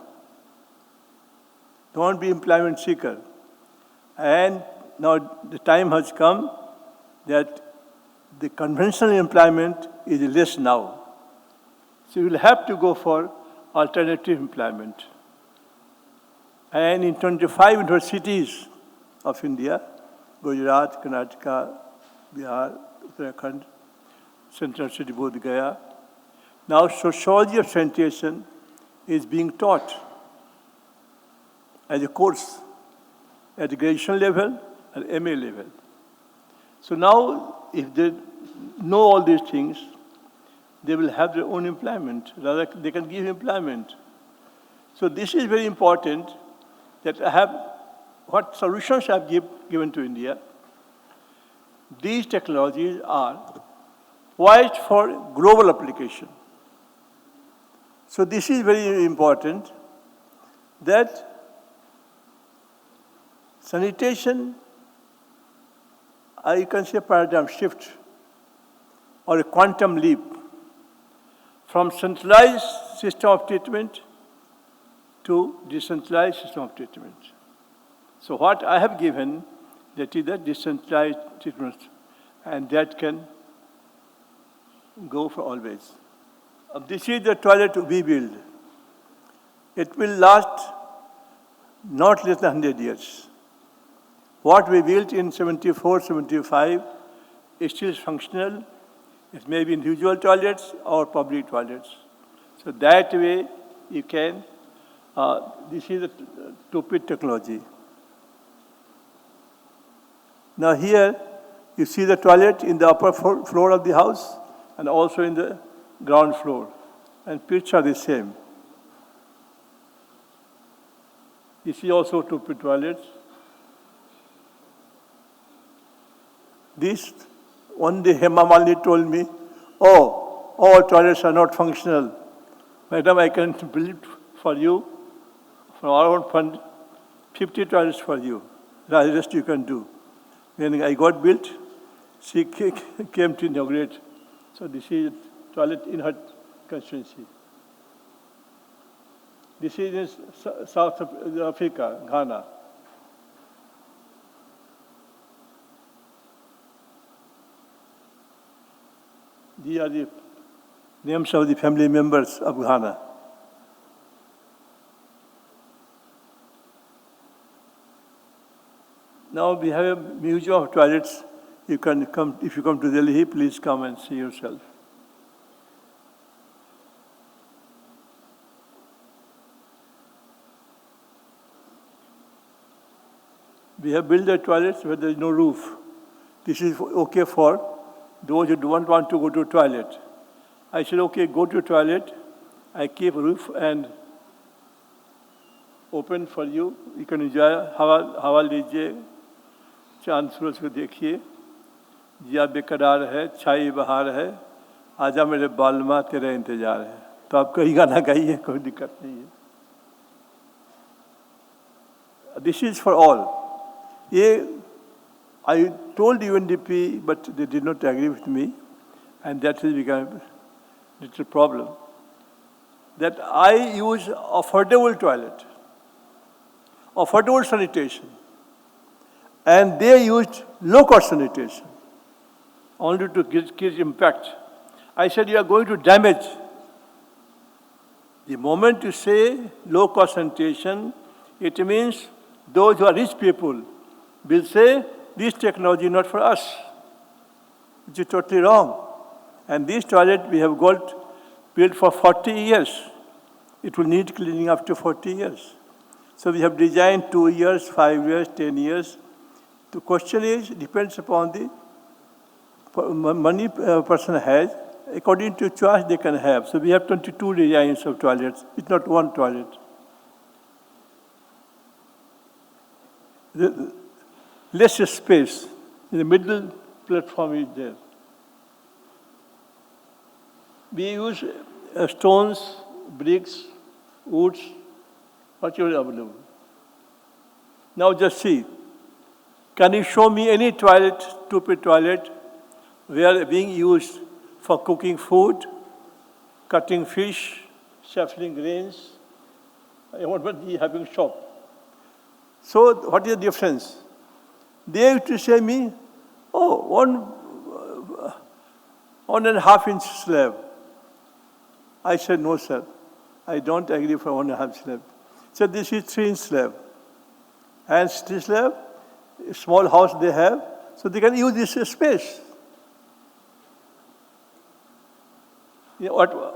Don't be employment seeker. And now the time has come that the conventional employment is less now. So you will have to go for alternative employment. And in 25 universities of India, Gujarat, Karnataka, Bihar, Uttarakhand, Central City, Bodh Gaya, now sociology of sanitation is being taught as a course at the graduation level and MA level. So now, if they know all these things, they will have their own employment. Rather, they can give employment. So this is very important, that I have what solutions I have given to India, these technologies are poised for global application. So this is very important that sanitation, you can say paradigm shift or a quantum leap from centralized system of treatment to decentralized system of treatment. So what I have given, that is the decentralized treatment, and that can go for always. This is the toilet we build. It will last not less than 100 years. What we built in 74, 75 is still functional. It may be individual toilets or public toilets. So that way you can, this is a two-pit technology. Now here you see the toilet in the upper floor of the house and also in the ground floor, and pits are the same. You see also two-pit toilets. This, one day Hema Malini told me, oh, all toilets are not functional. Madam, I can build for you, from our own fund, 50 toilets for you. The rest you can do. When I got built, she came to inaugurate. So this is toilet in her constituency. This is in South Africa, Ghana. These are the names of the family members of Ghana. Now we have a museum of toilets. You can come, if you come to Delhi, please come and see yourself. We have built the toilets where there is no roof. This is okay for those who don't want to go to toilet. I said, okay, go to toilet. I keep roof and open for you. You can enjoy हवा लीजिए, चांद सूरज को देखिए, जिया बेकरार है, छाई बहार है, आजा मेरे बालमा तेरा इंतजार है. तो आप कहीं गाना गाइए, कोई दिक्कत नहीं है. This is for all. I told UNDP, but they did not agree with me, and that has become a little problem. That I use affordable toilet, affordable sanitation, and they used low-cost sanitation, only to give impact. I said, you are going to damage. The moment you say low-cost sanitation, it means those who are rich people will say, this technology is not for us, which is totally wrong. And this toilet we have got built for 40 years. It will need cleaning after 40 years. So we have designed 2 years, 5 years, 10 years. The question is, depends upon the money a person has. According to choice they can have. So we have 22 designs of toilets. It's not one toilet. Less space. In the middle platform is there. We use stones, bricks, woods, whatever is available. Now just see. Can you show me any toilet, two-pit toilet, where being used for cooking food, cutting fish, shuffling grains, whatever having shop? So what is the difference? They used to say me, oh, 1.5 inch slab. I said, no, sir. I don't agree for 1.5 slab. So this is 3 inch slab. And 3 slab, a small house they have, so they can use this space. You know,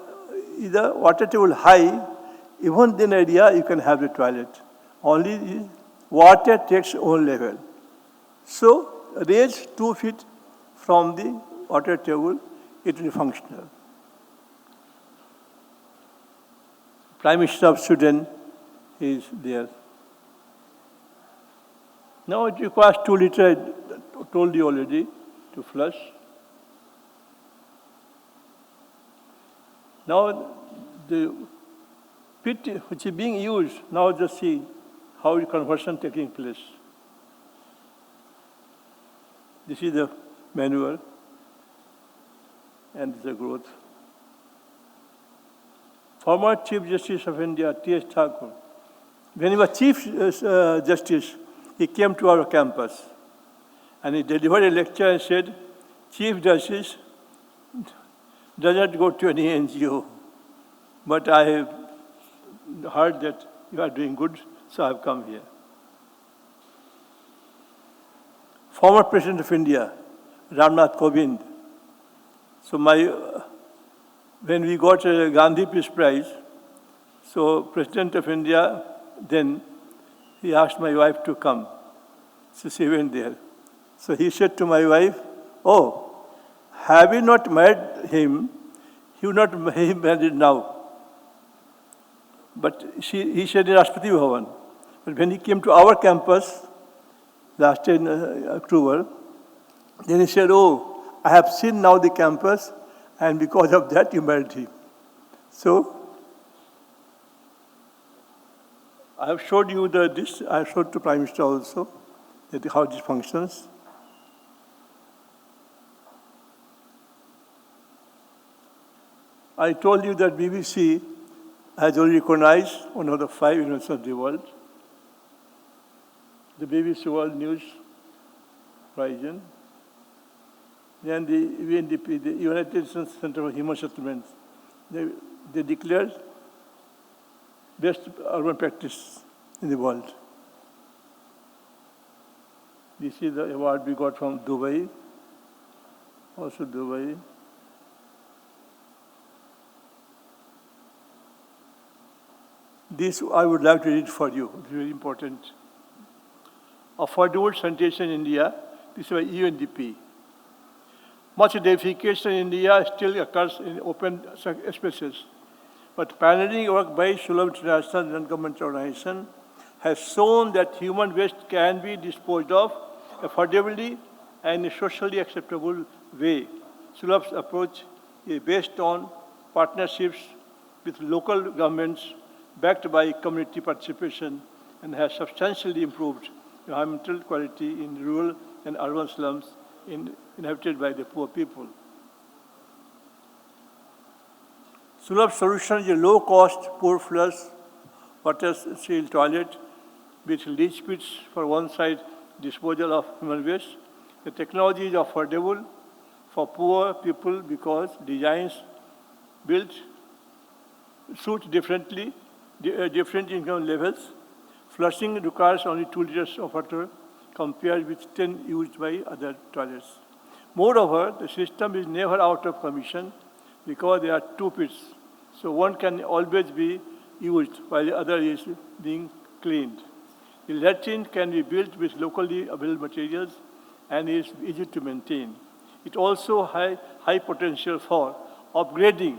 the water table high, even in area you can have the toilet. Only water takes own level. So raise 2 feet from the water table, it will be functional. Prime Minister of Sweden is there. Now it requires 2 liters, I told you already, to flush. Now the pit which is being used, now just see how the conversion taking place. This is the manual and the growth. Former Chief Justice of India, T.S. Thakur, when he was Chief Justice, he came to our campus and he delivered a lecture and said, Chief Justice doesn't go to any NGO, but I have heard that you are doing good, so I have come here. Former President of India, Ramnath Kovind. So when we got a Gandhi Peace Prize, so President of India, then he asked my wife to come. So she went there. So he said to my wife, oh, have you not met him? You not married now. But he said in Rashtrapati Bhavan. But when he came to our campus, last year in October, then he said, oh, I have seen now the campus, and because of that you married him. So, I have showed you this, I have showed to Prime Minister also, that how this functions. I told you that BBC has already recognized one of the 5 inventions of the world. The BBC World News Prize. Then the UNDP, the United Nations Center for Human Settlements, they declared best urban practice in the world. This is the award we got from Dubai, also Dubai. This I would like to read for you, it's very important. Affordable sanitation in India, this is by UNDP. Much deification in India still occurs in open spaces, but pioneering work by Sulabh International non-governmental organization has shown that human waste can be disposed of affordably and in a socially acceptable way. Sulabh's approach is based on partnerships with local governments backed by community participation and has substantially improved environmental quality in rural and urban slums inhabited by the poor people. Sulabh's solution is a low-cost, poor flush, water-sealed toilet with leach pits for one-side disposal of human waste. The technology is affordable for poor people because designs built suit different income levels. Flushing requires only 2 liters of water compared with 10 used by other toilets. Moreover, the system is never out of commission because there are 2 pits, so one can always be used while the other is being cleaned. The latrine can be built with locally available materials and is easy to maintain. It also has high potential for upgrading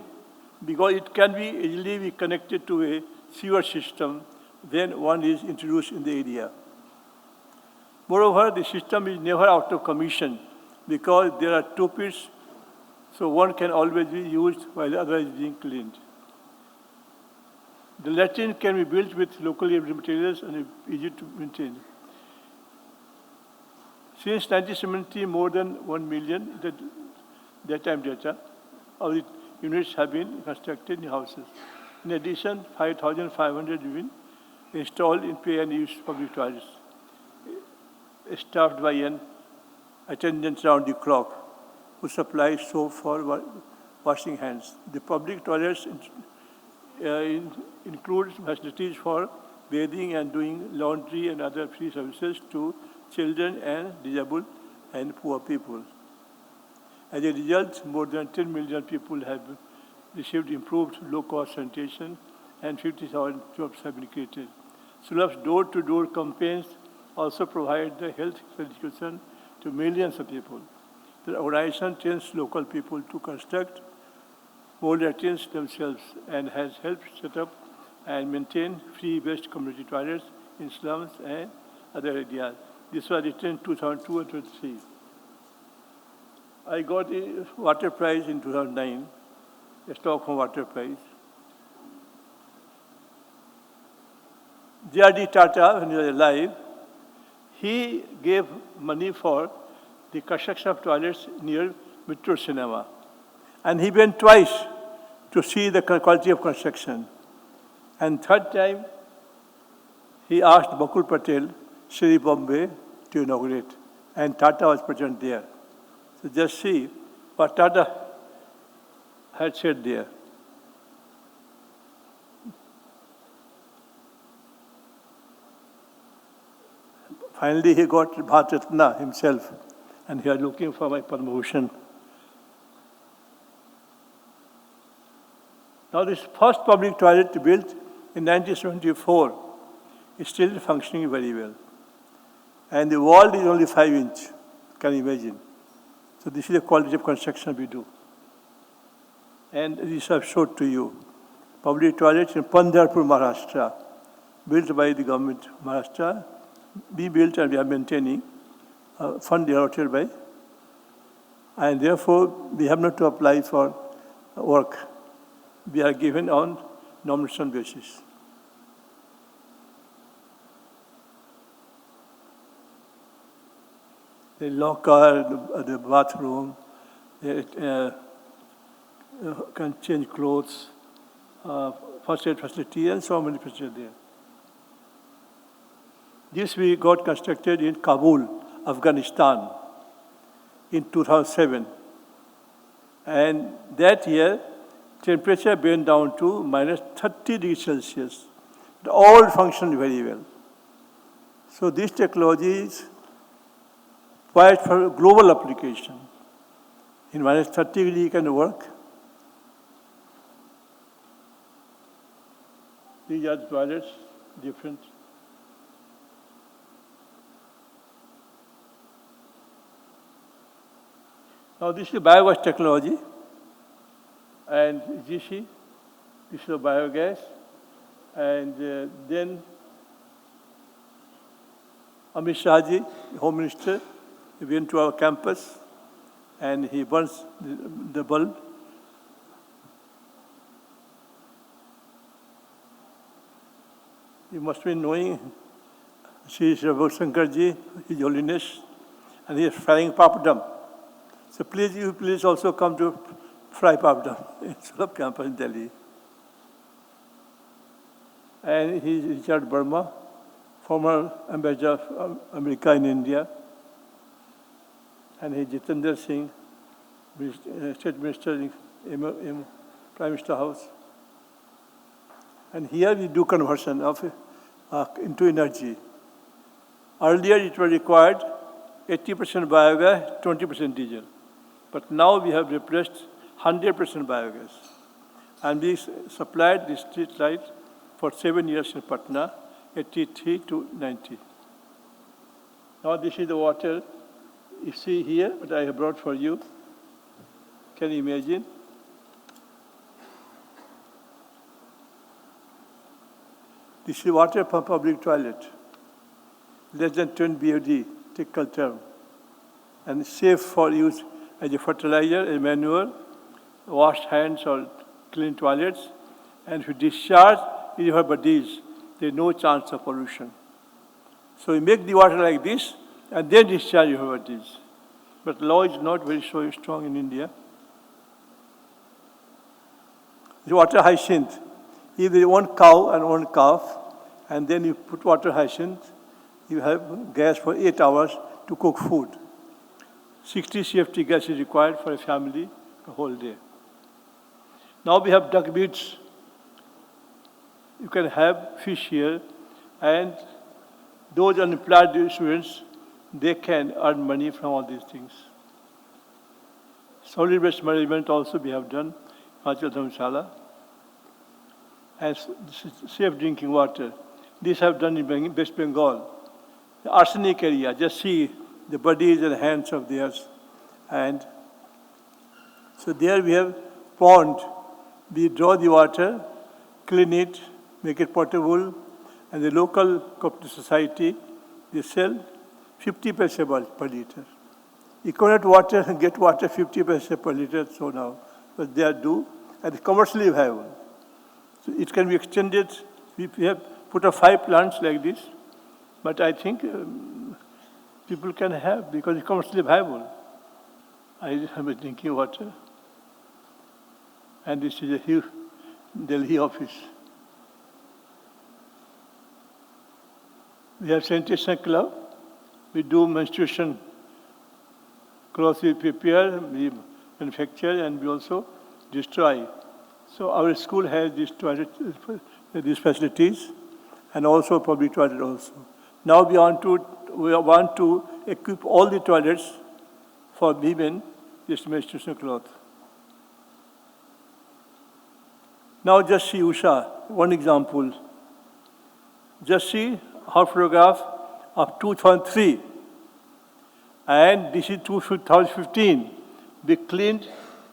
because it can be easily be connected to a sewer system when one is introduced in the area. Moreover, the system is never out of commission because there are 2 pits, so one can always be used while the other is being cleaned. The latrine can be built with locally available materials and is easy to maintain. Since 1970, more than 1 million, that time data, of the units have been constructed in houses. In addition, 5,500 have been installed in pay and use public toilets, staffed by an attendant round the clock who supplies soap for washing hands. The public toilets include facilities for bathing and doing laundry and other free services to children and disabled and poor people. As a result, more than 10 million people have received improved low-cost sanitation and 50,000 jobs have been created. Sulabh's door-to-door campaigns also provide the health education to millions of people. The organization trains local people to construct more latrines themselves and has helped set up and maintain free waste community toilets in slums and other areas. This was written in 2002 and 2003. I got a water prize in 2009, a Stockholm Water Prize. J.R.D. Tata, when he was alive, he gave money for the construction of toilets near Metro Cinema. And he went twice to see the quality of construction. And third time, he asked Bakul Patel, Shri Bombay, to inaugurate. And Tata was present there. So just see what Tata had said there. Finally, he got Bharat Ratna himself, and he was looking for my Padma Bhushan. Now, this first public toilet built in 1974 is still functioning very well. And the wall is only 5 inch, can you imagine? So this is the quality of construction we do. And this I've showed to you. Public toilets in Pandharpur, Maharashtra, built by the government of Maharashtra. We built and we are maintaining, fund allotted by. And therefore, we have not to apply for work. We are given on nomination basis. The locker, the bathroom, can change clothes, first aid facility, and so many facilities there. This we got constructed in Kabul, Afghanistan, in 2007. And that year, temperature went down to minus 30 degrees Celsius. It all functioned very well. So this technology is required for global application. In minus 30 degrees you can work. These are the toilets, different. Now this is biogas technology, and you see, this is a biogas, and then Amit Shah ji, Home Minister, he went to our campus, and he burns the bulb. You must be knowing, Sri Ravi Shankar ji, His Holiness, and he is frying papadam. So please also come to fry papadam in Sulabh campus in Delhi. And he is Richard Burma, former ambassador of America in India. And he is Jitendra Singh, State Minister in Prime Minister House. And here we do conversion of into energy. Earlier it was required 80% biogas, 20% diesel. But now we have replaced 100% biogas. And we supplied the street light for 7 years in Patna, 83 to 90. Now this is the water you see here, what I have brought for you. Can you imagine? This is water from public toilet. Less than 10 BOD, technical term. And safe for use as a fertilizer, a manure, wash hands or clean toilets. And if you discharge in your bodies, there is no chance of pollution. So you make the water like this, and then discharge your bodies. But law is not very so strong in India. The water hyacinth. If there is one cow and one calf, and then you put water hyacinth, you have gas for 8 hours to cook food. 60 CFT gas is required for a family the whole day. Now we have duck beads. You can have fish here, and those unemployed students, they can earn money from all these things. Solid waste management also we have done, Himachal Dharmshala. And safe drinking water. This I have done in West Bengal. The arsenic area, just see the bodies and hands of theirs. And so there we have pond. We draw the water, clean it, make it potable, and the local cooperative society, they sell 50 paise per liter. Equivalent water, get water 50 paise per liter, so now, but they are due, and commercially viable. So it can be extended. We have put up 5 plants like this, but I think people can have, because it's commercially viable. I have drinking water, and this is a huge Delhi office. We have sanitation club. We do menstruation clothes. We prepare, we manufacture, and we also destroy. So our school has these toilet, these facilities, and also public toilet also. Now we want to equip all the toilets for women with menstruation cloth. Now just see Usha, one example. Just see her photograph of 2003, and this is 2015. We cleaned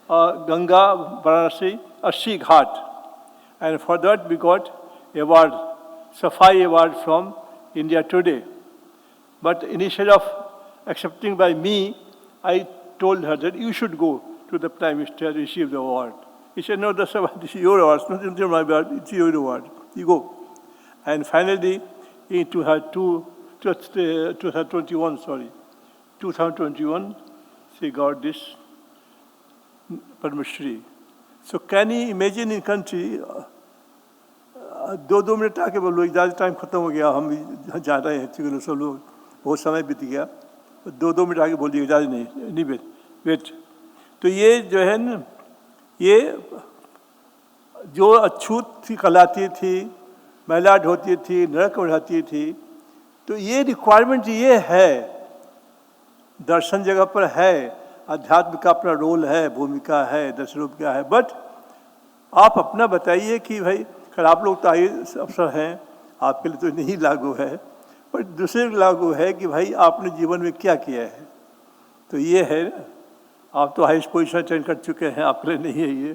Ganga, Varanasi, Ashi Ghat, and for that we got award, Safai Award from India Today. But instead of accepting by me, I told her that you should go to the Prime Minister and receive the award. He said, no, this is your award, it's not my award, it's your award. You go. And finally, in 2021, she got this Padma Shree. So can you imagine in country, 2 minute आके बोलो, ज़्यादा time खत्म हो गया, हम जा रहे हैं, चलो सब लोग, बहुत समय बीत गया, 2 मिनट आके बोल दिए, ज़्यादा नहीं वेट. तो ये जो है ना, ये जो अछूत थी कहलाती थी, महिला ढोती थी, नरक उड़ाती थी, तो ये रिक्वायरमेंट ये है, दर्शन जगह पर है, अध्यात्म का अपना रोल है, भूमिका है, दर्शन रूप का है, बट आप अपना बताइए कि भाई, खैर आप लोग तो IAS अफसर हैं, आपके लिए तो नहीं लागू है, पर दूसरे लागू है कि भाई आपने जीवन में क्या किया है. तो ये है, आप तो हाईएस्ट पोजीशन अटेंड कर चुके हैं, आपके लिए नहीं है ये.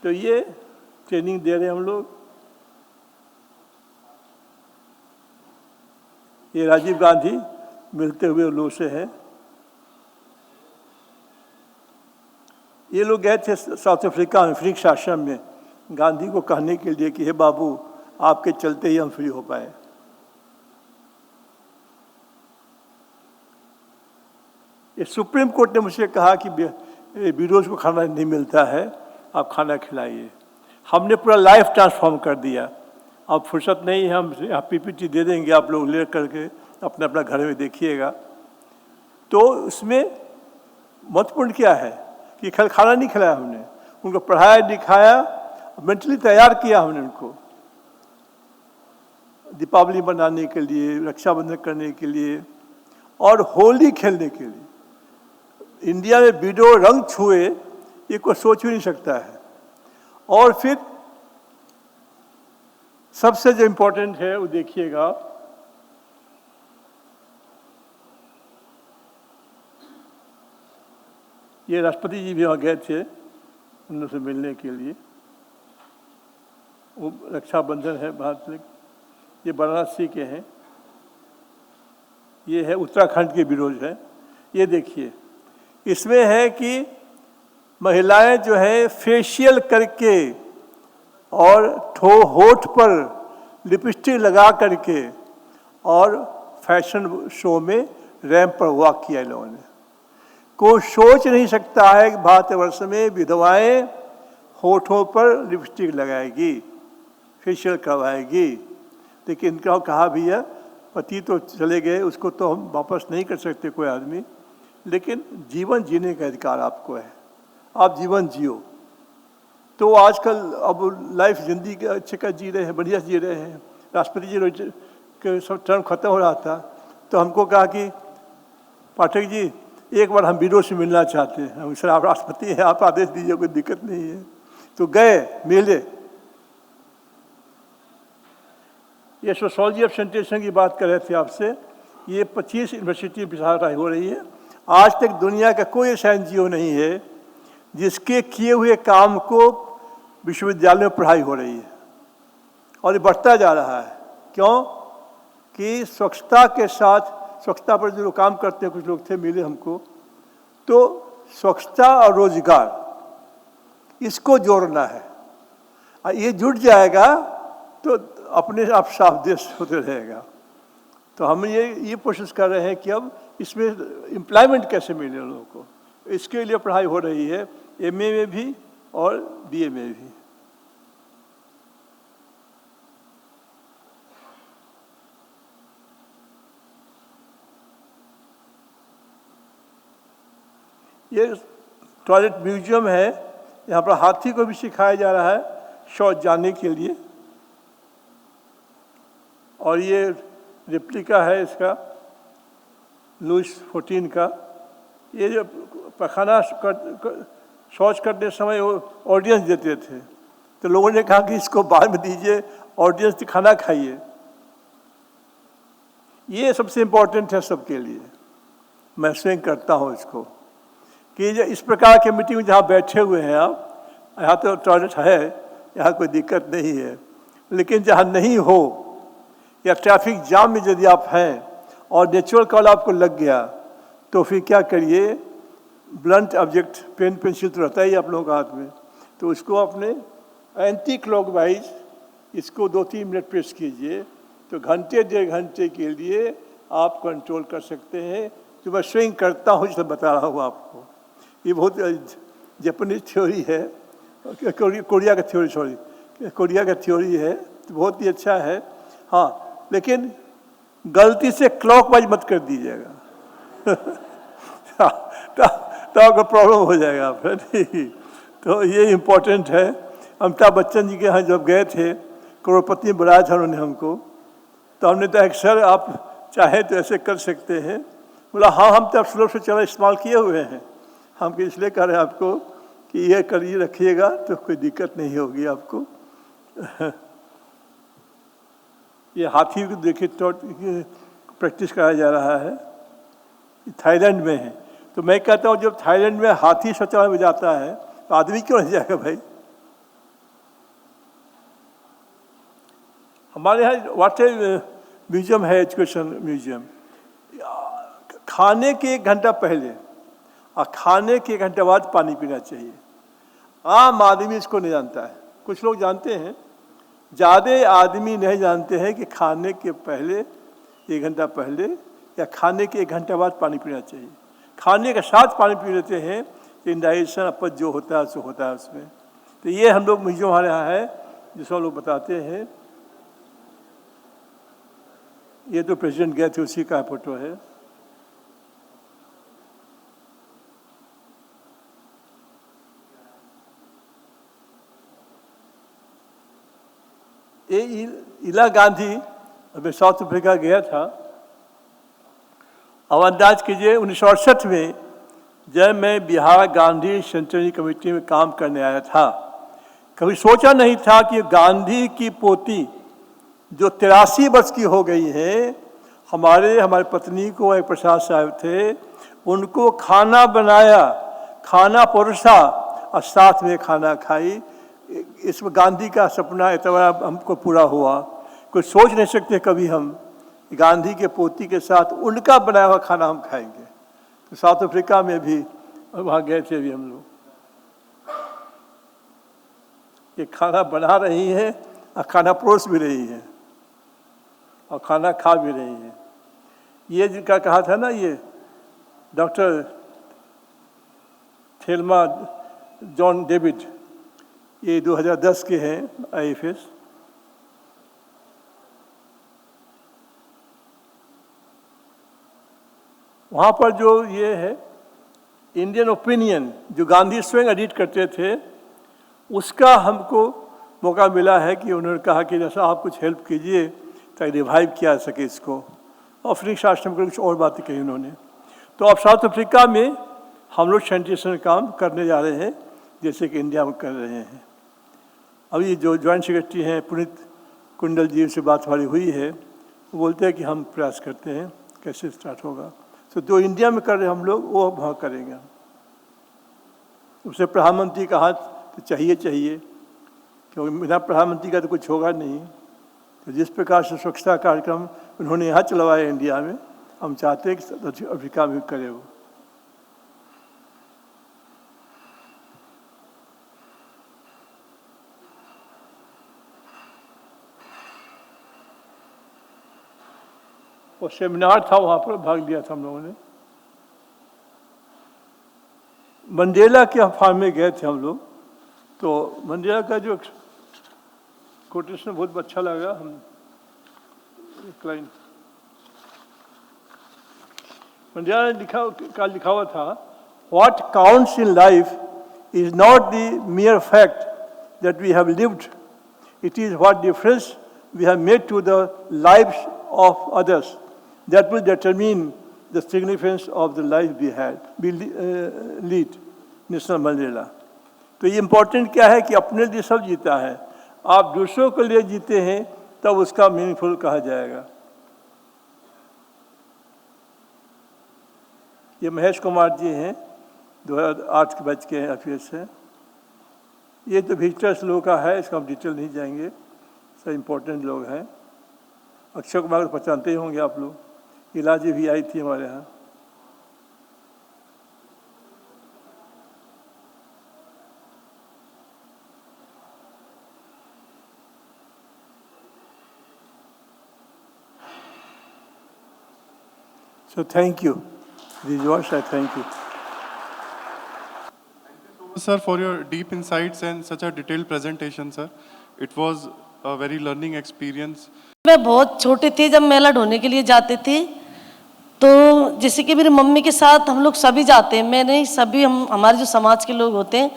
तो ये ट्रेनिंग दे रहे हैं हम लोग. ये राजीव गांधी मिलते हुए लोग से है. ये लोग गए थे साउथ अफ्रीका में, फ्रीक्स आश्रम में, गांधी को कहने के लिए कि हे बाबू, आपके चलते ही हम फ्री हो पाए. ये सुप्रीम कोर्ट ने मुझसे कहा कि विडोज को खाना नहीं मिलता है, आप खाना खिलाइए. हमने पूरा लाइफ ट्रांसफॉर्म कर दिया. अब फुर्सत नहीं है, हम यहाँ PPT दे देंगे, आप लोग ले करके अपना अपना घर में देखिएगा. तो उसमें महत्वपूर्ण क्या है कि खाना नहीं खिलाया हमने, उनको पढ़ाया लिखाया, मेंटली तैयार किया हमने उनको दीपावली मनाने के लिए, रक्षाबंधन करने के लिए और होली खेलने के लिए. इंडिया में विडो रंग छुए ये कोई सोच भी नहीं सकता है. और फिर सबसे जो इम्पोर्टेंट है वो देखिएगा, ये राष्ट्रपति जी भी वहाँ गए थे उनसे मिलने के लिए. वो रक्षाबंधन है भारत में. ये वाराणसी के हैं, ये है उत्तराखंड के विरोध है. ये देखिए, इसमें है कि महिलाएं जो है फेशियल करके और होठ पर लिपस्टिक लगा करके और फैशन शो में रैंप पर वॉक किया इन लोगों ने. कोई सोच नहीं सकता है कि भारतवर्ष में विधवाएं होठों पर लिपस्टिक लगाएगी, फेशियल करवाएगी. लेकिन इनका कहा भी है, पति तो चले गए, उसको तो हम वापस नहीं कर सकते कोई आदमी, लेकिन जीवन जीने का अधिकार आपको है, आप जीवन जियो. तो आजकल अब लाइफ जिंदगी के अच्छे का जी रहे हैं, बढ़िया जी रहे हैं. राष्ट्रपति जी के सब टर्म खत्म हो रहा था, तो हमको कहा कि पाठक जी एक बार हम विडो से मिलना चाहते हैं. हम सर आप राष्ट्रपति हैं, आप आदेश दीजिए, कोई दिक्कत नहीं है. तो गए, मिले. ये सोशोलॉजी ऑफ सैनिटेशन की बात कर रहे थे आपसे. ये 25 यूनिवर्सिटी बिहार हो रही है. आज तक दुनिया का कोई ऐसा NGO नहीं है जिसके किए हुए काम को विश्वविद्यालय में पढ़ाई हो रही है, और ये बढ़ता जा रहा है. क्यों? कि स्वच्छता के साथ स्वच्छता पर जो लोग काम करते हैं, कुछ लोग थे मिले हमको, तो स्वच्छता और रोजगार इसको जोड़ना है। ये जुड़ जाएगा तो अपने आप साफ देश होते रहेगा। तो हम ये कोशिश कर रहे हैं कि अब इसमें एम्प्लॉयमेंट कैसे मिले लोगों को, इसके लिए पढ़ाई हो रही है, एमए में भी और बीए में भी। ये टॉयलेट म्यूजियम है, यहाँ पर हाथी को भी सिखाया जा रहा है शौच जाने के लिए। और ये रेप्लिका है इसका लुइस 14 का। ये जो पखाना शौच करते समय वो ऑडियंस देते थे, तो लोगों ने कहा कि इसको बाद में दीजिए, ऑडियंस खाना खाइए। ये सबसे इम्पोर्टेंट है सबके लिए। मैं स्वयं करता हूँ इसको कि इस प्रकार के मीटिंग में जहाँ बैठे हुए हैं आप, यहाँ तो टॉयलेट है, यहाँ कोई दिक्कत नहीं है, लेकिन जहाँ नहीं हो या ट्रैफिक जाम में यदि आप हैं और नेचुरल कॉल आपको लग गया, तो फिर क्या करिए, ब्लंट ऑब्जेक्ट पेन पेंसिल तो रहता ही आप लोगों के हाथ में, तो उसको अपने एंटी क्लॉकवाइज इसको 2-3 मिनट प्रेस कीजिए, तो घंटे 1.5 घंटे के लिए आप कंट्रोल कर सकते हैं। जो मैं स्वयं करता हूँ, इसलिए बता रहा हूँ आपको। ये बहुत जापानीज थ्योरी है, कोरिया का थ्योरी, कोरिया का थ्योरी है, तो बहुत ही अच्छा है। हाँ, लेकिन गलती से क्लॉकवाइज मत कर दीजिएगा तो आपको प्रॉब्लम हो जाएगा फिर। तो ये इम्पोर्टेंट है। अमिताभ बच्चन जी के यहाँ जब गए थे, करोड़पति में बुलाया था उन्होंने हमको, तो हमने कहा कि सर आप चाहे तो ऐसे कर सकते हैं। बोला हाँ, हम तो सुलभ से चला इस्तेमाल किए हुए हैं, हम इसलिए कह रहे हैं आपको कि ये करिए, रखिएगा तो कोई दिक्कत नहीं होगी आपको। ये हाथी को देखिए तो प्रैक्टिस कराया जा रहा है, थाईलैंड में है। तो मैं कहता हूँ जब थाईलैंड में हाथी शौचालय में जाता है तो आदमी क्यों नहीं जाएगा भाई। हमारे यहाँ वाटर म्यूजियम है, एजुकेशन म्यूजियम। खाने के 1 घंटा पहले और खाने के 1 घंटे बाद पानी पीना चाहिए। आम आदमी इसको नहीं जानता है, कुछ लोग जानते हैं, ज़्यादा आदमी नहीं जानते हैं कि खाने के पहले 1 घंटा पहले या खाने के 1 घंटे बाद पानी पीना चाहिए। खाने के साथ पानी पी लेते हैं तो इंडाइजेशन अपच जो होता है सो होता है उसमें। तो ये हम लोग म्यूजियम हमारे यहाँ है, जिसको लोग बताते हैं। ये तो प्रेसिडेंट गए थे, उसी का फोटो है। ये इंदिरा गांधी, अभी साउथ अफ्रीका गया था। अब अंदाज कीजिए 1968 में जब मैं बिहार गांधी सेंट्रल कमेटी में काम करने आया था, कभी सोचा नहीं था कि गांधी की पोती जो 83 वर्ष की हो गई है, हमारे पत्नी को एक प्रसाद साहब थे, उनको खाना बनाया, खाना परोसा और साथ में खाना खाई। इसमें गांधी का सपना इतना हमको पूरा हुआ, कोई सोच नहीं सकते कभी हम गांधी के पोती के साथ उनका बनाया हुआ खाना हम खाएंगे। तो साउथ अफ्रीका में भी वहाँ गए थे अभी हम लोग। ये खाना बना रही हैं और खाना परोस भी रही हैं और खाना खा भी रही हैं। ये जिनका कहा था ना, ये डॉक्टर थेल्मा जॉन डेविड, ये 2010 के हैं IAS। वहाँ पर जो ये है इंडियन ओपिनियन, जो गांधी स्वयं एडिट करते थे, उसका हमको मौका मिला है कि उन्होंने कहा कि जैसा आप कुछ हेल्प कीजिए ताकि रिवाइव किया जा सके इसको। अफ्रीका शास्त्र में कुछ और बातें कही उन्होंने। तो अब साउथ अफ्रीका में हम लोग सैनिटेशन काम करने जा रहे हैं, जैसे कि इंडिया में कर रहे हैं। अभी जो जॉइंट सेक्रेटरी हैं पुनीत कुंडल जी से बात हमारी हुई है, वो बोलते हैं कि हम प्रयास करते हैं कैसे स्टार्ट होगा। तो जो इंडिया में कर रहे हैं हम लोग, वो वहाँ करेंगे। उससे प्रधानमंत्री का हाथ तो चाहिए, क्योंकि बिना प्रधानमंत्री का तो कुछ होगा नहीं। तो जिस प्रकार से स्वच्छता कार्यक्रम उन्होंने यहाँ चलवाया इंडिया में, हम चाहते हैं कि दक्षिण अफ्रीका में करे वो। और सेमिनार था, वहाँ पर भाग लिया था हम लोगों ने। मंडेला के फार्म में गए थे हम लोग, तो मंडेला का जो कोटेशन बहुत अच्छा लगा। हम क्लाइंट मंडेला ने लिखा हुआ था, what counts in life is not the mere fact that we have lived, it is what difference we have made to the lives of others that will determine the significance of the life we lead. National Mandela. तो ये important क्या है कि अपने लिए सब जीता है, आप दूसरों के लिए जीते हैं तब उसका मीनिंगफुल कहा जाएगा। ये महेश कुमार जी हैं, 2008 के बैच के हैं, अफेयर्स हैं। ये तो विजिटर्स लोगों का है, इसका हम डिटेल नहीं जाएंगे, सब इम्पोर्टेंट लोग हैं। अक्षय कुमार को पहचानते ही होंगे आप लोग, इलाजी भी आई थी हमारे यहाँ। So thank you. These words I thank you. Sir, for your deep insights and such a detailed presentation, sir. It was a very learning experience. मैं बहुत छोटी थी जब मेला ढोने के लिए जाते थे, तो जैसे कि मेरी मम्मी के साथ हम लोग सभी जाते हैं, मैं नहीं, सभी हम हमारे जो समाज के लोग होते हैं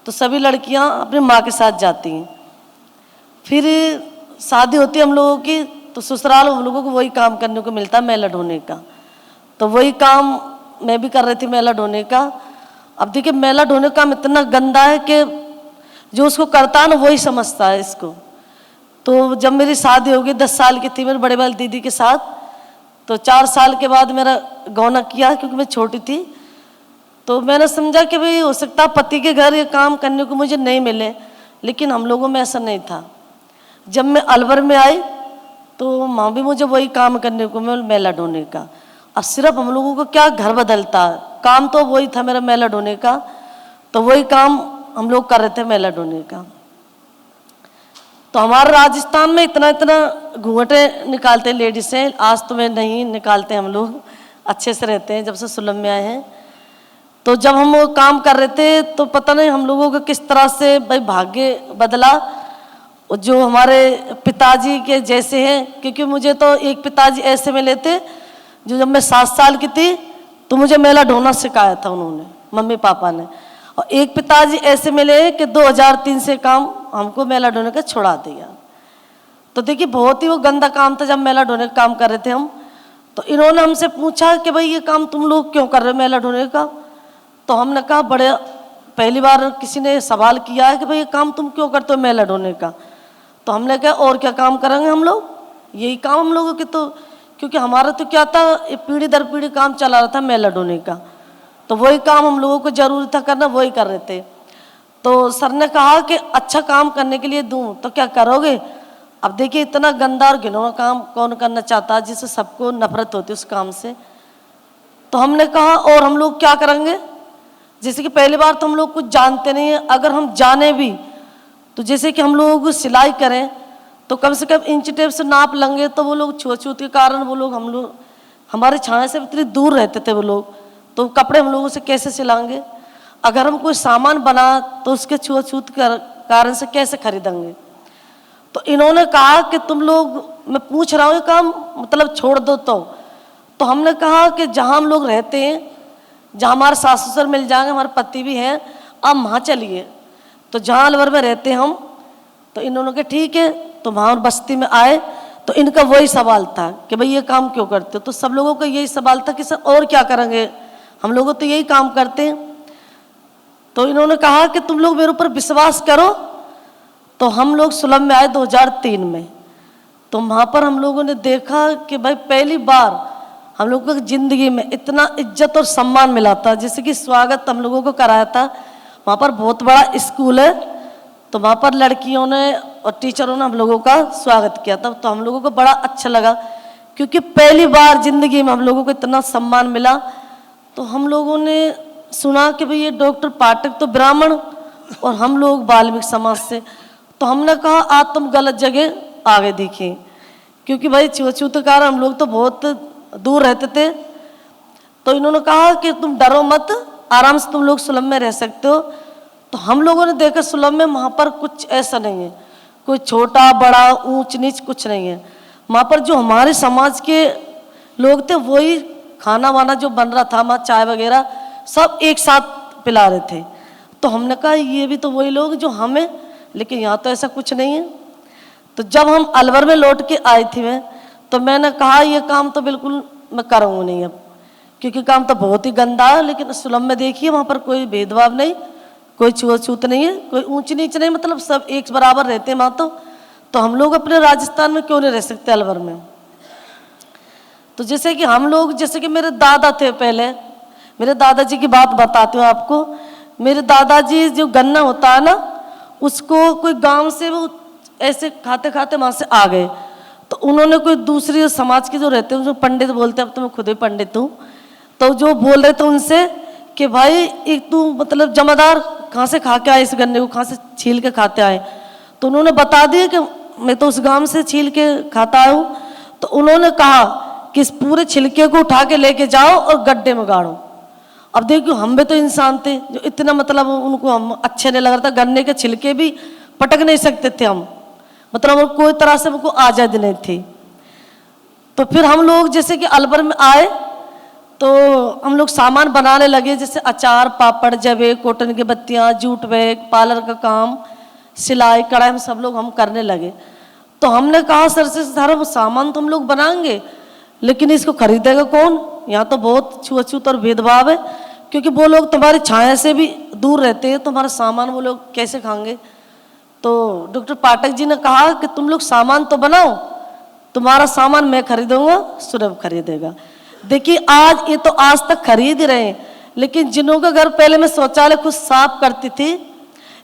तो सभी लड़कियां अपनी माँ के साथ जाती हैं। फिर शादी होती है हम लोगों की तो ससुराल हम लोगों को वही काम करने को मिलता है, मेला ढोने का। तो वही काम मैं भी कर रही थी, मेला ढोने का। अब देखिए मेला ढोने का काम इतना गंदा है कि जो उसको करता है ना वही समझता है इसको। तो जब मेरी शादी होगी 10 साल की थी मेरे बड़े वाली दीदी के साथ, तो 4 साल के बाद मेरा गौना किया क्योंकि मैं छोटी थी। तो मैंने समझा कि भाई हो सकता है पति के घर ये काम करने को मुझे नहीं मिले, लेकिन हम लोगों में ऐसा नहीं था। जब मैं अलवर में आई तो वहाँ भी मुझे वही काम करने को मिला, मेला ढोने का। अब सिर्फ हम लोगों को क्या घर बदलता है, काम तो वही था मेरा मेला ढोने का, तो वही काम हम लोग कर रहे थे मेला ढोने का। तो हमारे राजस्थान में इतना घूंघटे निकालते लेडीज हैं, आज तो मैं नहीं निकालते, हम लोग अच्छे से रहते हैं जब से सुलभ में आए हैं। तो जब हम वो काम कर रहे थे तो पता नहीं हम लोगों को किस तरह से भाई भाग्य बदला, जो हमारे पिताजी के जैसे हैं। क्योंकि मुझे तो एक पिताजी ऐसे मिले थे जो जब मैं 7 साल की थी तो मुझे मेला ढोना सिखाया था उन्होंने, मम्मी पापा ने। और एक पिताजी ऐसे मिले कि 2003 से काम हमको मेला ढोने का छुड़ा दिया। तो देखिए बहुत ही वो गंदा काम था जब मेला ढोने का काम कर रहे थे हम। तो इन्होंने हमसे पूछा कि भाई ये काम तुम लोग क्यों कर रहे हो मेला ढोने का। तो हमने कहा बड़े पहली बार किसी ने सवाल किया है कि भाई ये काम तुम क्यों करते हो मेला ढोने का। तो हमने कहा और क्या काम करेंगे हम लोग, यही काम हम लोगों के। तो क्योंकि हमारा तो क्या था, पीढ़ी दर पीढ़ी काम चला रहा था मेला ढोने का, तो वही काम हम लोगों को जरूरी था करना, वही कर रहे थे। तो सर ने कहा कि अच्छा काम करने के लिए दूं तो क्या करोगे। अब देखिए इतना गंदा और घिनौना काम कौन करना चाहता है जिससे सबको नफरत होती है उस काम से। तो हमने कहा और हम लोग क्या करेंगे, जैसे कि पहली बार तो हम लोग कुछ जानते नहीं है, अगर हम जाने भी तो जैसे कि हम लोग सिलाई करें तो कम से कम इंच टेप से नाप लेंगे, तो वो लोग छुआछूत के कारण वो लोग हम लोग हमारे छाया से इतनी दूर रहते थे वो लोग, तो कपड़े हम लोगों से कैसे सिलाएंगे। अगर हम कोई सामान बना तो उसके छुआछूत के कारण से कैसे खरीदेंगे। तो इन्होंने कहा कि तुम लोग, मैं पूछ रहा हूँ ये काम मतलब छोड़ दो। तो हमने कहा कि जहाँ हम लोग रहते हैं, जहाँ हमारे सास ससुर मिल जाएंगे, हमारे पति भी हैं, आप वहाँ चलिए। तो जहाँ अलवर में रहते हैं हम, तो इन्होंने कहा ठीक है। तो वहाँ बस्ती में आए तो इनका वही सवाल था कि भाई ये काम क्यों करते हो। तो सब लोगों का यही सवाल था कि सर और क्या करेंगे, हम लोग तो यही काम करते हैं। तो इन्होंने कहा कि तुम लोग मेरे ऊपर विश्वास करो। तो हम लोग सुलभ में आए 2003 में। तो वहाँ पर हम लोगों ने देखा कि भाई पहली बार हम लोगों की ज़िंदगी में इतना इज्जत और सम्मान मिला था। जैसे कि स्वागत हम लोगों को कराया था, वहाँ पर बहुत बड़ा स्कूल है, तो वहाँ पर लड़कियों ने और टीचरों ने हम लोगों का स्वागत किया था। तो हम लोगों को बड़ा अच्छा लगा क्योंकि पहली बार जिंदगी में हम लोगों को इतना सम्मान मिला। तो हम लोगों ने सुना कि भाई ये डॉक्टर पाठक तो ब्राह्मण और हम लोग वाल्मीकि समाज से, तो हमने कहा आज तुम गलत जगह आगे दिखे, क्योंकि भाई छूत कारण हम लोग तो बहुत दूर रहते थे। तो इन्होंने कहा कि तुम डरो मत, आराम से तुम लोग सुलभ में रह सकते हो। तो हम लोगों ने देखा सुलभ में वहाँ पर कुछ ऐसा नहीं है, कोई छोटा बड़ा ऊंच नीच कुछ नहीं है। वहाँ पर जो हमारे समाज के लोग थे वही खाना वाना जो बन रहा था, वहाँ चाय वगैरह सब एक साथ पिला रहे थे। तो हमने कहा ये भी तो वही लोग जो हमें, लेकिन यहाँ तो ऐसा कुछ नहीं है। तो जब हम अलवर में लौट के आई थी मैं, तो मैंने कहा ये काम तो बिल्कुल मैं करूँगा नहीं अब, क्योंकि काम तो बहुत ही गंदा है। लेकिन सुलभ में देखिए वहाँ पर कोई भेदभाव नहीं, कोई छूत नहीं है, कोई ऊंच नीच नहीं, मतलब सब एक बराबर रहते हैं वहाँ। तो हम लोग अपने राजस्थान में क्यों नहीं रह सकते अलवर में। तो जैसे कि हम लोग, जैसे कि मेरे दादा थे पहले, मेरे दादाजी की बात बताती हूँ आपको। मेरे दादाजी जो गन्ना होता है ना, उसको कोई गांव से वो ऐसे खाते खाते वहाँ से आ गए। तो उन्होंने कोई दूसरी समाज के जो रहते हैं, जो पंडित बोलते हैं, अब तो मैं खुद ही पंडित हूँ, तो जो बोल रहे थे उनसे कि भाई एक तू मतलब जमादार कहाँ से खा के आए इस गन्ने को, कहाँ से छील के खाते आए। तो उन्होंने बता दिया कि मैं तो उस गांव से छील के खाता आया हूँ। तो उन्होंने कहा कि इस पूरे छिलके को उठा के लेके जाओ और गड्ढे में गाड़ो। अब देखो हम भी तो इंसान थे, जो इतना मतलब उनको हम अच्छे नहीं लग रहा था, गन्ने के छिलके भी पटक नहीं सकते थे हम, मतलब कोई तरह से हमको आज़ादी नहीं थी। तो फिर हम लोग जैसे कि अलवर में आए तो हम लोग सामान बनाने लगे, जैसे अचार, पापड़, जवे, कॉटन की बत्तियाँ, जूट बैग, पार्लर का काम, सिलाई कढ़ाई, हम सब लोग हम करने लगे। तो हमने कहा सर से, सर वो सामान तो हम लोग बनाएंगे, लेकिन इसको खरीदेगा कौन? यहाँ तो बहुत छूत और भेदभाव है, क्योंकि वो लोग तुम्हारी छाया से भी दूर रहते हैं, तुम्हारा सामान वो लोग कैसे खाएंगे। तो डॉक्टर पाठक जी ने कहा कि तुम लोग सामान तो बनाओ, तुम्हारा सामान मैं खरीदूंगा, सुलभ खरीदेगा। देखिए आज ये तो आज तक खरीद ही रहे हैं, लेकिन जिन्हों का घर पहले मैं शौचालय खुद साफ करती थी,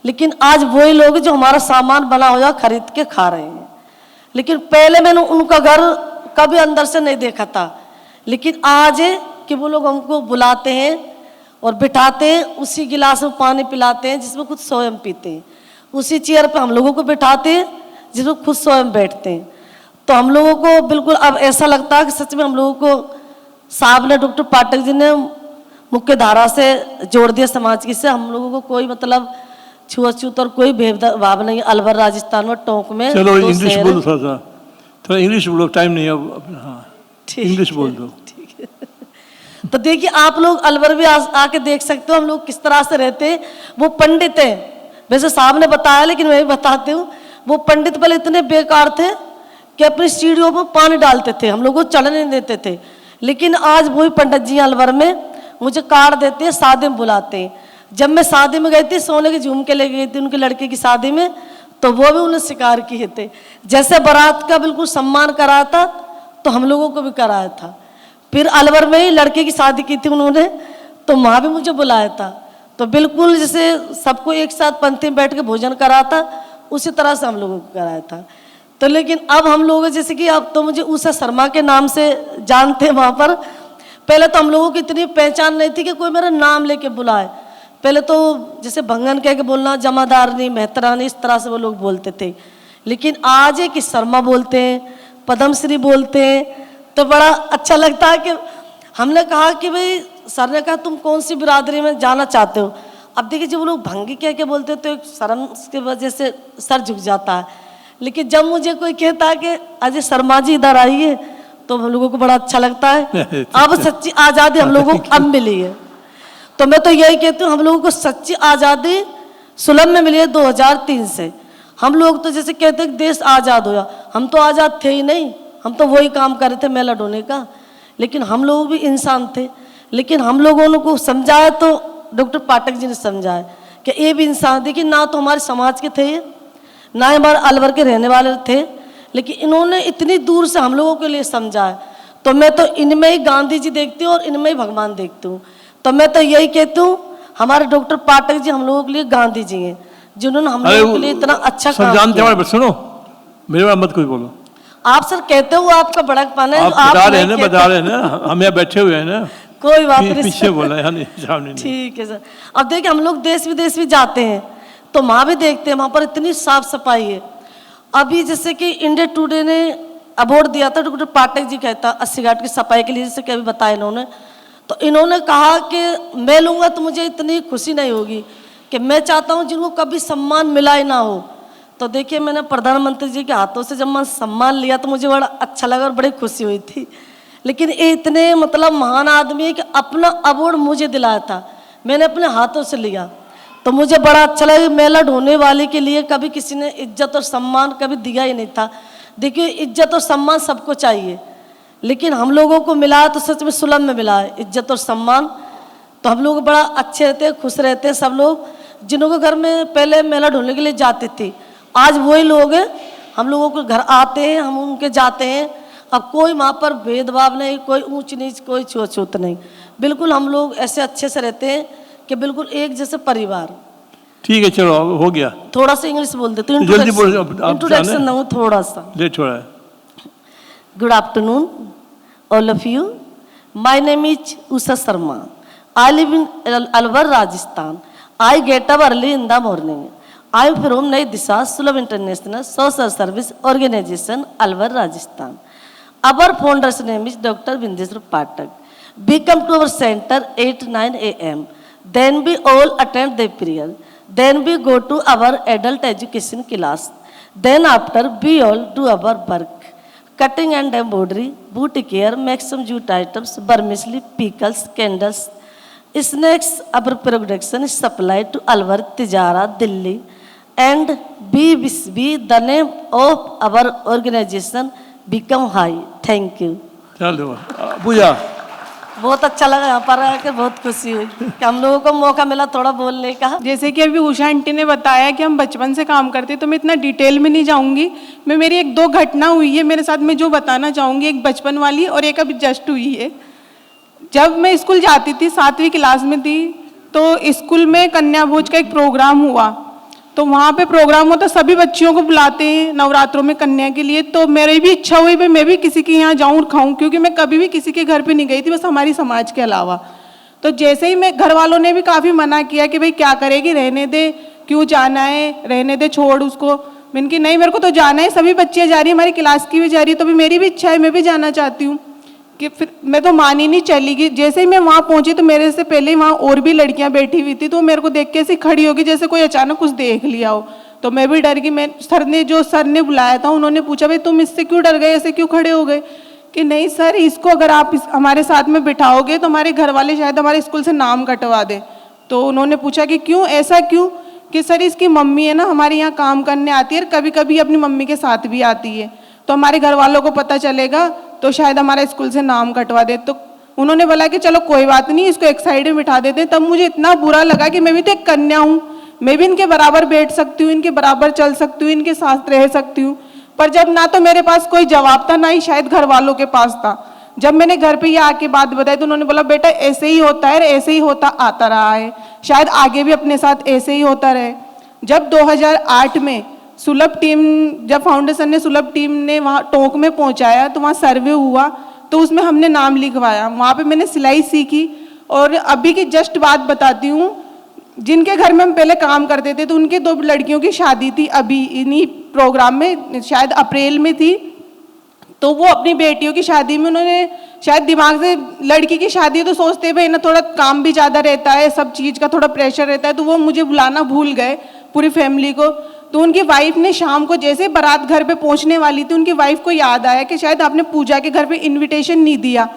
लेकिन आज वही लोग जो हमारा सामान बना हुआ खरीद के खा रहे हैं। लेकिन पहले मैंने उनका घर कभी अंदर से नहीं देखा था, लेकिन आज है कि वो लोग हमको बुलाते हैं और बिठाते हैं, उसी गिलास में पानी पिलाते हैं जिसमें खुद स्वयं पीते हैं, उसी चेयर पे हम लोगों को बिठाते हैं जिसमें खुद स्वयं बैठते हैं। तो हम लोगों को बिल्कुल अब ऐसा लगता है कि सच में हम लोगों को साहब ने, डॉक्टर पाठक जी ने मुख्य धारा से जोड़ दिया समाज की से। हम लोगों को कोई मतलब छूत और कोई भेदभाव नहीं। अलवर राजस्थान में टोंक में चलो इंग्लिश बोलो, थोड़ा इंग्लिश बोलो, टाइम नहीं अब। हाँ इंग्लिश बोल दो। ठीक है। तो देखिए आप लोग अलवर भी आके देख सकते हो हम लोग किस तरह से रहते हैं। वो पंडित है, वैसे साहब ने बताया लेकिन मैं भी बताती हूँ, वो पंडित पहले इतने बेकार थे कि अपनी सीढ़ियों पर पानी डालते थे, हम लोग को चढ़ने नहीं देते थे। लेकिन आज वही पंडित जी अलवर में मुझे कार्ड देते हैं, शादी में बुलाते हैं। जब मैं शादी में गई थी, सोने के झूमके ले गई थी उनके लड़के की शादी में, तो वो भी उन्हें शिकार किए थे। जैसे बारात का बिल्कुल सम्मान कराया था, तो हम लोगों को भी कराया था। फिर अलवर में ही लड़के की शादी की थी उन्होंने, तो वहाँ भी मुझे बुलाया था। तो बिल्कुल जैसे सबको एक साथ पंक्ति में बैठ के भोजन करा था, उसी तरह से हम लोगों को कराया था। तो लेकिन अब हम लोग जैसे कि अब तो मुझे उषा शर्मा के नाम से जानते हैं वहाँ पर। पहले तो हम लोगों की इतनी पहचान नहीं थी कि कोई मेरा नाम लेके बुलाए। पहले तो जैसे भंगन कह के बोलना, जमादारनी, मेहतरानी, इस तरह से वो लोग बोलते थे। लेकिन आज है कि शर्मा बोलते हैं, पद्म श्री बोलते हैं, तो बड़ा अच्छा लगता है। कि हमने कहा कि भाई, सर ने कहा तुम कौन सी बिरादरी में जाना चाहते हो। अब देखिए जब वो लोग भंगी कह के बोलते तो एक शर्म की वजह से सर झुक जाता है। लेकिन जब मुझे कोई कहता है कि अजय शर्मा जी इधर आइए, तो हम लोगों को बड़ा अच्छा लगता है। अब सच्ची आज़ादी हम लोगों को अब मिली है। तो मैं तो यही कहती हूँ, हम लोगों को सच्ची आज़ादी सुलभ में मिली है 2003 से। हम लोग तो जैसे कहते हैं देश आज़ाद हुआ, हम तो आज़ाद थे ही नहीं, हम तो वही काम कर रहे थे मेला ढोने का। लेकिन हम लोग भी इंसान थे। लेकिन हम लोगों को समझाया तो डॉक्टर पाठक जी ने समझाया कि ये भी इंसान, देखिए ना तो हमारे समाज के थे ये, ना हमारे अलवर के रहने वाले थे, लेकिन इन्होंने इतनी दूर से हम लोगों के लिए समझाया। तो मैं तो इनमें ही गांधी जी देखती हूँ और इनमें ही भगवान देखती हूँ। तो मैं तो यही कहती हूँ, हमारे डॉक्टर पाठक जी हम लोगों के लिए गांधी जी हैं, जिन्होंने हम लोगों के लिए इतना अच्छा काम किया। सुनो, मेरे बारे मत कुछ बोलो। आप सर कहते हो आपका बड़कपन है, आप बता रहे हैं ना, बता रहे हैं ना, हम यहाँ बैठे हुए हैं ना, कोई बात नहीं पीछे बोला है, सामने नहीं। ठीक है सर। अब देखिए हम लोग देश विदेश भी जाते हैं तो वहाँ भी देखते हैं, वहाँ पर इतनी साफ सफाई है। अभी जैसे कि इंडिया टुडे ने अवार्ड दिया था डॉक्टर पाठक जी कहता 80 घाट की सफाई के लिए, जैसे कि अभी बताया इन्होंने, तो इन्होंने कहा कि मैं लूँगा तो मुझे इतनी खुशी नहीं होगी कि मैं चाहता हूँ जिनको कभी सम्मान मिला ही ना हो। तो देखिए मैंने प्रधानमंत्री जी के हाथों से जब मैं सम्मान लिया तो मुझे बड़ा अच्छा लगा और बड़ी खुशी हुई थी। लेकिन ये इतने मतलब महान आदमी है कि अपना अवार्ड मुझे दिलाया था, मैंने अपने हाथों से लिया, तो मुझे बड़ा अच्छा लगा। मेला ढोने वाले के लिए कभी किसी ने इज्जत और सम्मान कभी दिया ही नहीं था। देखिए इज्जत और सम्मान सबको चाहिए, लेकिन हम लोगों को मिला तो सच में सुलभ में मिला है इज्जत और सम्मान। तो हम लोग बड़ा अच्छे रहते हैं, खुश रहते हैं सब लोग। जिनों के घर में पहले मेला ढोने के लिए जाते थे, आज वही लोग हैं, हम लोगों के घर आते हैं, हम उनके जाते हैं। अब कोई वहाँ पर भेदभाव नहीं, कोई ऊंच नीच, कोई छूत नहीं, बिल्कुल हम लोग ऐसे अच्छे से रहते हैं कि बिल्कुल एक जैसे परिवार। ठीक है, चलो हो गया। थोड़ा सा इंग्लिश बोल देते हैं, जल्दी बोलो, इंट्रोडक्शन ना हो थोड़ा सा। लेट हो रहा है। Good afternoon, all of you. My name is Usha Chaumar. I live in Alwar, Rajasthan. I get up early in the morning. I am from Nai Disha Sulabh International Social Service Organization, Alwar, Rajasthan. Our founder's name is Dr. Bindeshwar Pathak. We come to our center 8-9 a.m. Then we all attend the prayer. Then we go to our adult education class. Then after we all do our work. Cutting and embroidery, boutique care, make some jute items, vermicelli, pickles, candles, snacks. Our production is supplied to Alwar, Tijara, Delhi, and we the name of our organization become high. Thank you. चलो पूजा। बहुत अच्छा लगा यहाँ पर आकर, बहुत खुशी हुई कि हम लोगों को मौका मिला थोड़ा बोलने का। जैसे कि अभी उषा आंटी ने बताया कि हम बचपन से काम करते, तो मैं इतना डिटेल में नहीं जाऊंगी। मैं मेरी एक दो घटना हुई है मेरे साथ, मैं जो बताना चाहूँगी, एक बचपन वाली और एक अभी जस्ट हुई है। जब मैं स्कूल जाती थी, 7वीं क्लास में थी, तो स्कूल में कन्या भोज का एक प्रोग्राम हुआ। तो वहाँ पे प्रोग्राम होता, सभी बच्चियों को बुलाते हैं नवरात्रों में कन्या के लिए। तो मेरी भी इच्छा हुई भाई मैं भी किसी के यहाँ जाऊँ और खाऊँ, क्योंकि मैं कभी भी किसी के घर पे नहीं गई थी, बस हमारी समाज के अलावा। तो जैसे ही मैं, घर वालों ने भी काफ़ी मना किया कि भाई क्या करेगी, रहने दे, क्यों जाना है, रहने दे, छोड़ उसको। मैंने कहा नहीं, मेरे को तो जाना है, सभी बच्चियाँ जा रही है, हमारी क्लास की भी जा रही है, तो भी मेरी भी इच्छा है, मैं भी जाना चाहती हूँ। कि फिर मैं तो मानी नहीं, चली गई। जैसे ही मैं वहाँ पहुँची तो मेरे से पहले ही वहाँ और भी लड़कियाँ बैठी हुई थी, तो मेरे को देख के ऐसी खड़ी होगी जैसे कोई अचानक कुछ देख लिया हो। तो मैं भी डर गई। मैं सर ने बुलाया था, उन्होंने पूछा भाई तुम इससे क्यों डर गए, ऐसे क्यों खड़े हो गए? कि नहीं सर, इसको अगर आप हमारे साथ में बिठाओगे तो हमारे घर वाले शायद हमारे स्कूल से नाम कटवा दे। तो उन्होंने पूछा कि क्यों, ऐसा क्यों? कि सर इसकी मम्मी है ना, हमारे यहाँ काम करने आती है और कभी कभी अपनी मम्मी के साथ भी आती है, तो हमारे घर वालों को पता चलेगा तो शायद हमारे स्कूल से नाम कटवा दे। तो उन्होंने बोला कि चलो कोई बात नहीं, इसको एक साइड में बिठा देते। तब मुझे इतना बुरा लगा कि मैं भी तो एक कन्या हूँ, मैं भी इनके बराबर बैठ सकती हूँ, इनके बराबर चल सकती हूँ, इनके साथ रह सकती हूँ। पर जब ना तो मेरे पास कोई जवाब था, ना ही शायद घर वालों के पास था। जब मैंने घर पे ये आके बात बताई तो उन्होंने बोला बेटा ऐसे ही होता है, ऐसे ही होता आता रहा है, शायद आगे भी अपने साथ ऐसे ही होता रहे। जब 2008 में सुलभ टीम, जब फाउंडेशन ने सुलभ टीम ने वहाँ टोंक में पहुँचाया तो वहाँ सर्वे हुआ, तो उसमें हमने नाम लिखवाया। वहाँ पे मैंने सिलाई सीखी। और अभी की जस्ट बात बताती हूँ, जिनके घर में हम पहले काम करते थे तो उनके 2 लड़कियों की शादी थी, अभी इन्हीं प्रोग्राम में, शायद अप्रैल में थी। तो वो अपनी बेटियों की शादी में उन्होंने शायद दिमाग से, लड़की की शादी तो सोचते भाई ना, थोड़ा काम भी ज़्यादा रहता है, सब चीज़ का थोड़ा प्रेशर रहता है, तो वो मुझे बुलाना भूल गए पूरी फैमिली को। तो उनकी वाइफ ने शाम को जैसे बारात घर पे पहुंचने वाली थी, उनकी वाइफ को याद आया कि शायद आपने पूजा के घर पे इनविटेशन नहीं दिया।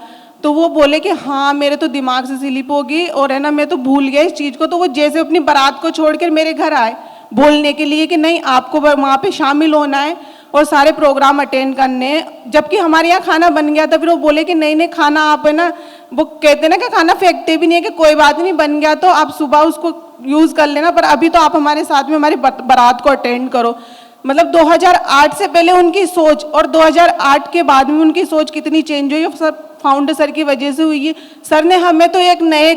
तो वो बोले कि हाँ मेरे तो दिमाग से स्लिप होगी और है ना, मैं तो भूल गया इस चीज़ को। तो वो जैसे अपनी बारात को छोड़कर मेरे घर आए बोलने के लिए कि नहीं आपको वहाँ पे शामिल होना है और सारे प्रोग्राम अटेंड करने हैं। जबकि हमारे यहाँ खाना बन गया था, फिर वो बोले कि नहीं नहीं खाना आप है ना, वो कहते ना कि खाना फेंकते भी नहीं है, कि कोई बात नहीं बन गया तो आप सुबह उसको यूज़ कर लेना, पर अभी तो आप हमारे साथ में हमारी बारात को अटेंड करो। मतलब 2008 से पहले उनकी सोच और 2008 के बाद में उनकी सोच कितनी चेंज हुई, सब फाउंडर सर की वजह से हुई है। सर ने हमें तो एक नए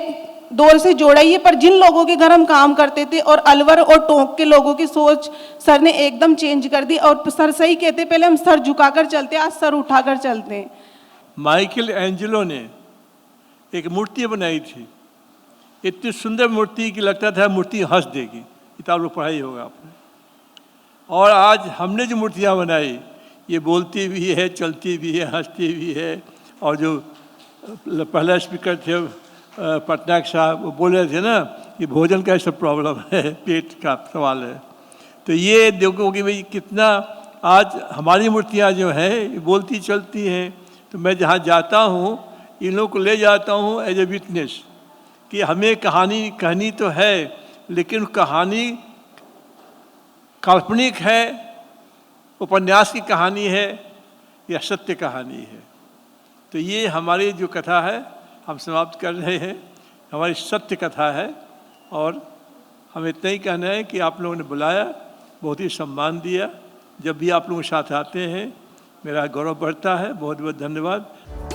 दौर से जोड़ा ही है, पर जिन लोगों के घर हम काम करते थे और अलवर और टोंक के लोगों की सोच सर ने एकदम चेंज कर दी। और सर सही कहते, पहले हम सर झुकाकर चलते, आज सर उठाकर चलते हैं। माइकल एंजेलो ने एक मूर्ति बनाई थी, इतनी सुंदर मूर्ति कि लगता था मूर्ति हंस देगी। किताब लोग पढ़ाई होगा आपने। और आज हमने जो मूर्तियाँ बनाई, ये बोलती भी है, चलती भी है, हंसती भी है। और जो पहला स्पीकर थे पटनायक साहब, वो बोल रहे थे ना कि भोजन का ऐसा प्रॉब्लम है, पेट का सवाल है। तो ये देखो कि भाई कितना आज हमारी मूर्तियाँ जो हैं ये बोलती चलती हैं। तो मैं जहाँ जाता हूँ इन लोगों को ले जाता हूँ एज ए विटनेस कि हमें कहानी कहनी तो है, लेकिन कहानी काल्पनिक है, उपन्यास की कहानी है या सत्य कहानी है। तो ये हमारी जो कथा है हम समाप्त कर रहे हैं, हमारी सत्य कथा है। और हमें इतना ही कहना है कि आप लोगों ने बुलाया, बहुत ही सम्मान दिया। जब भी आप लोगों के साथ आते हैं मेरा गौरव बढ़ता है। बहुत बहुत धन्यवाद।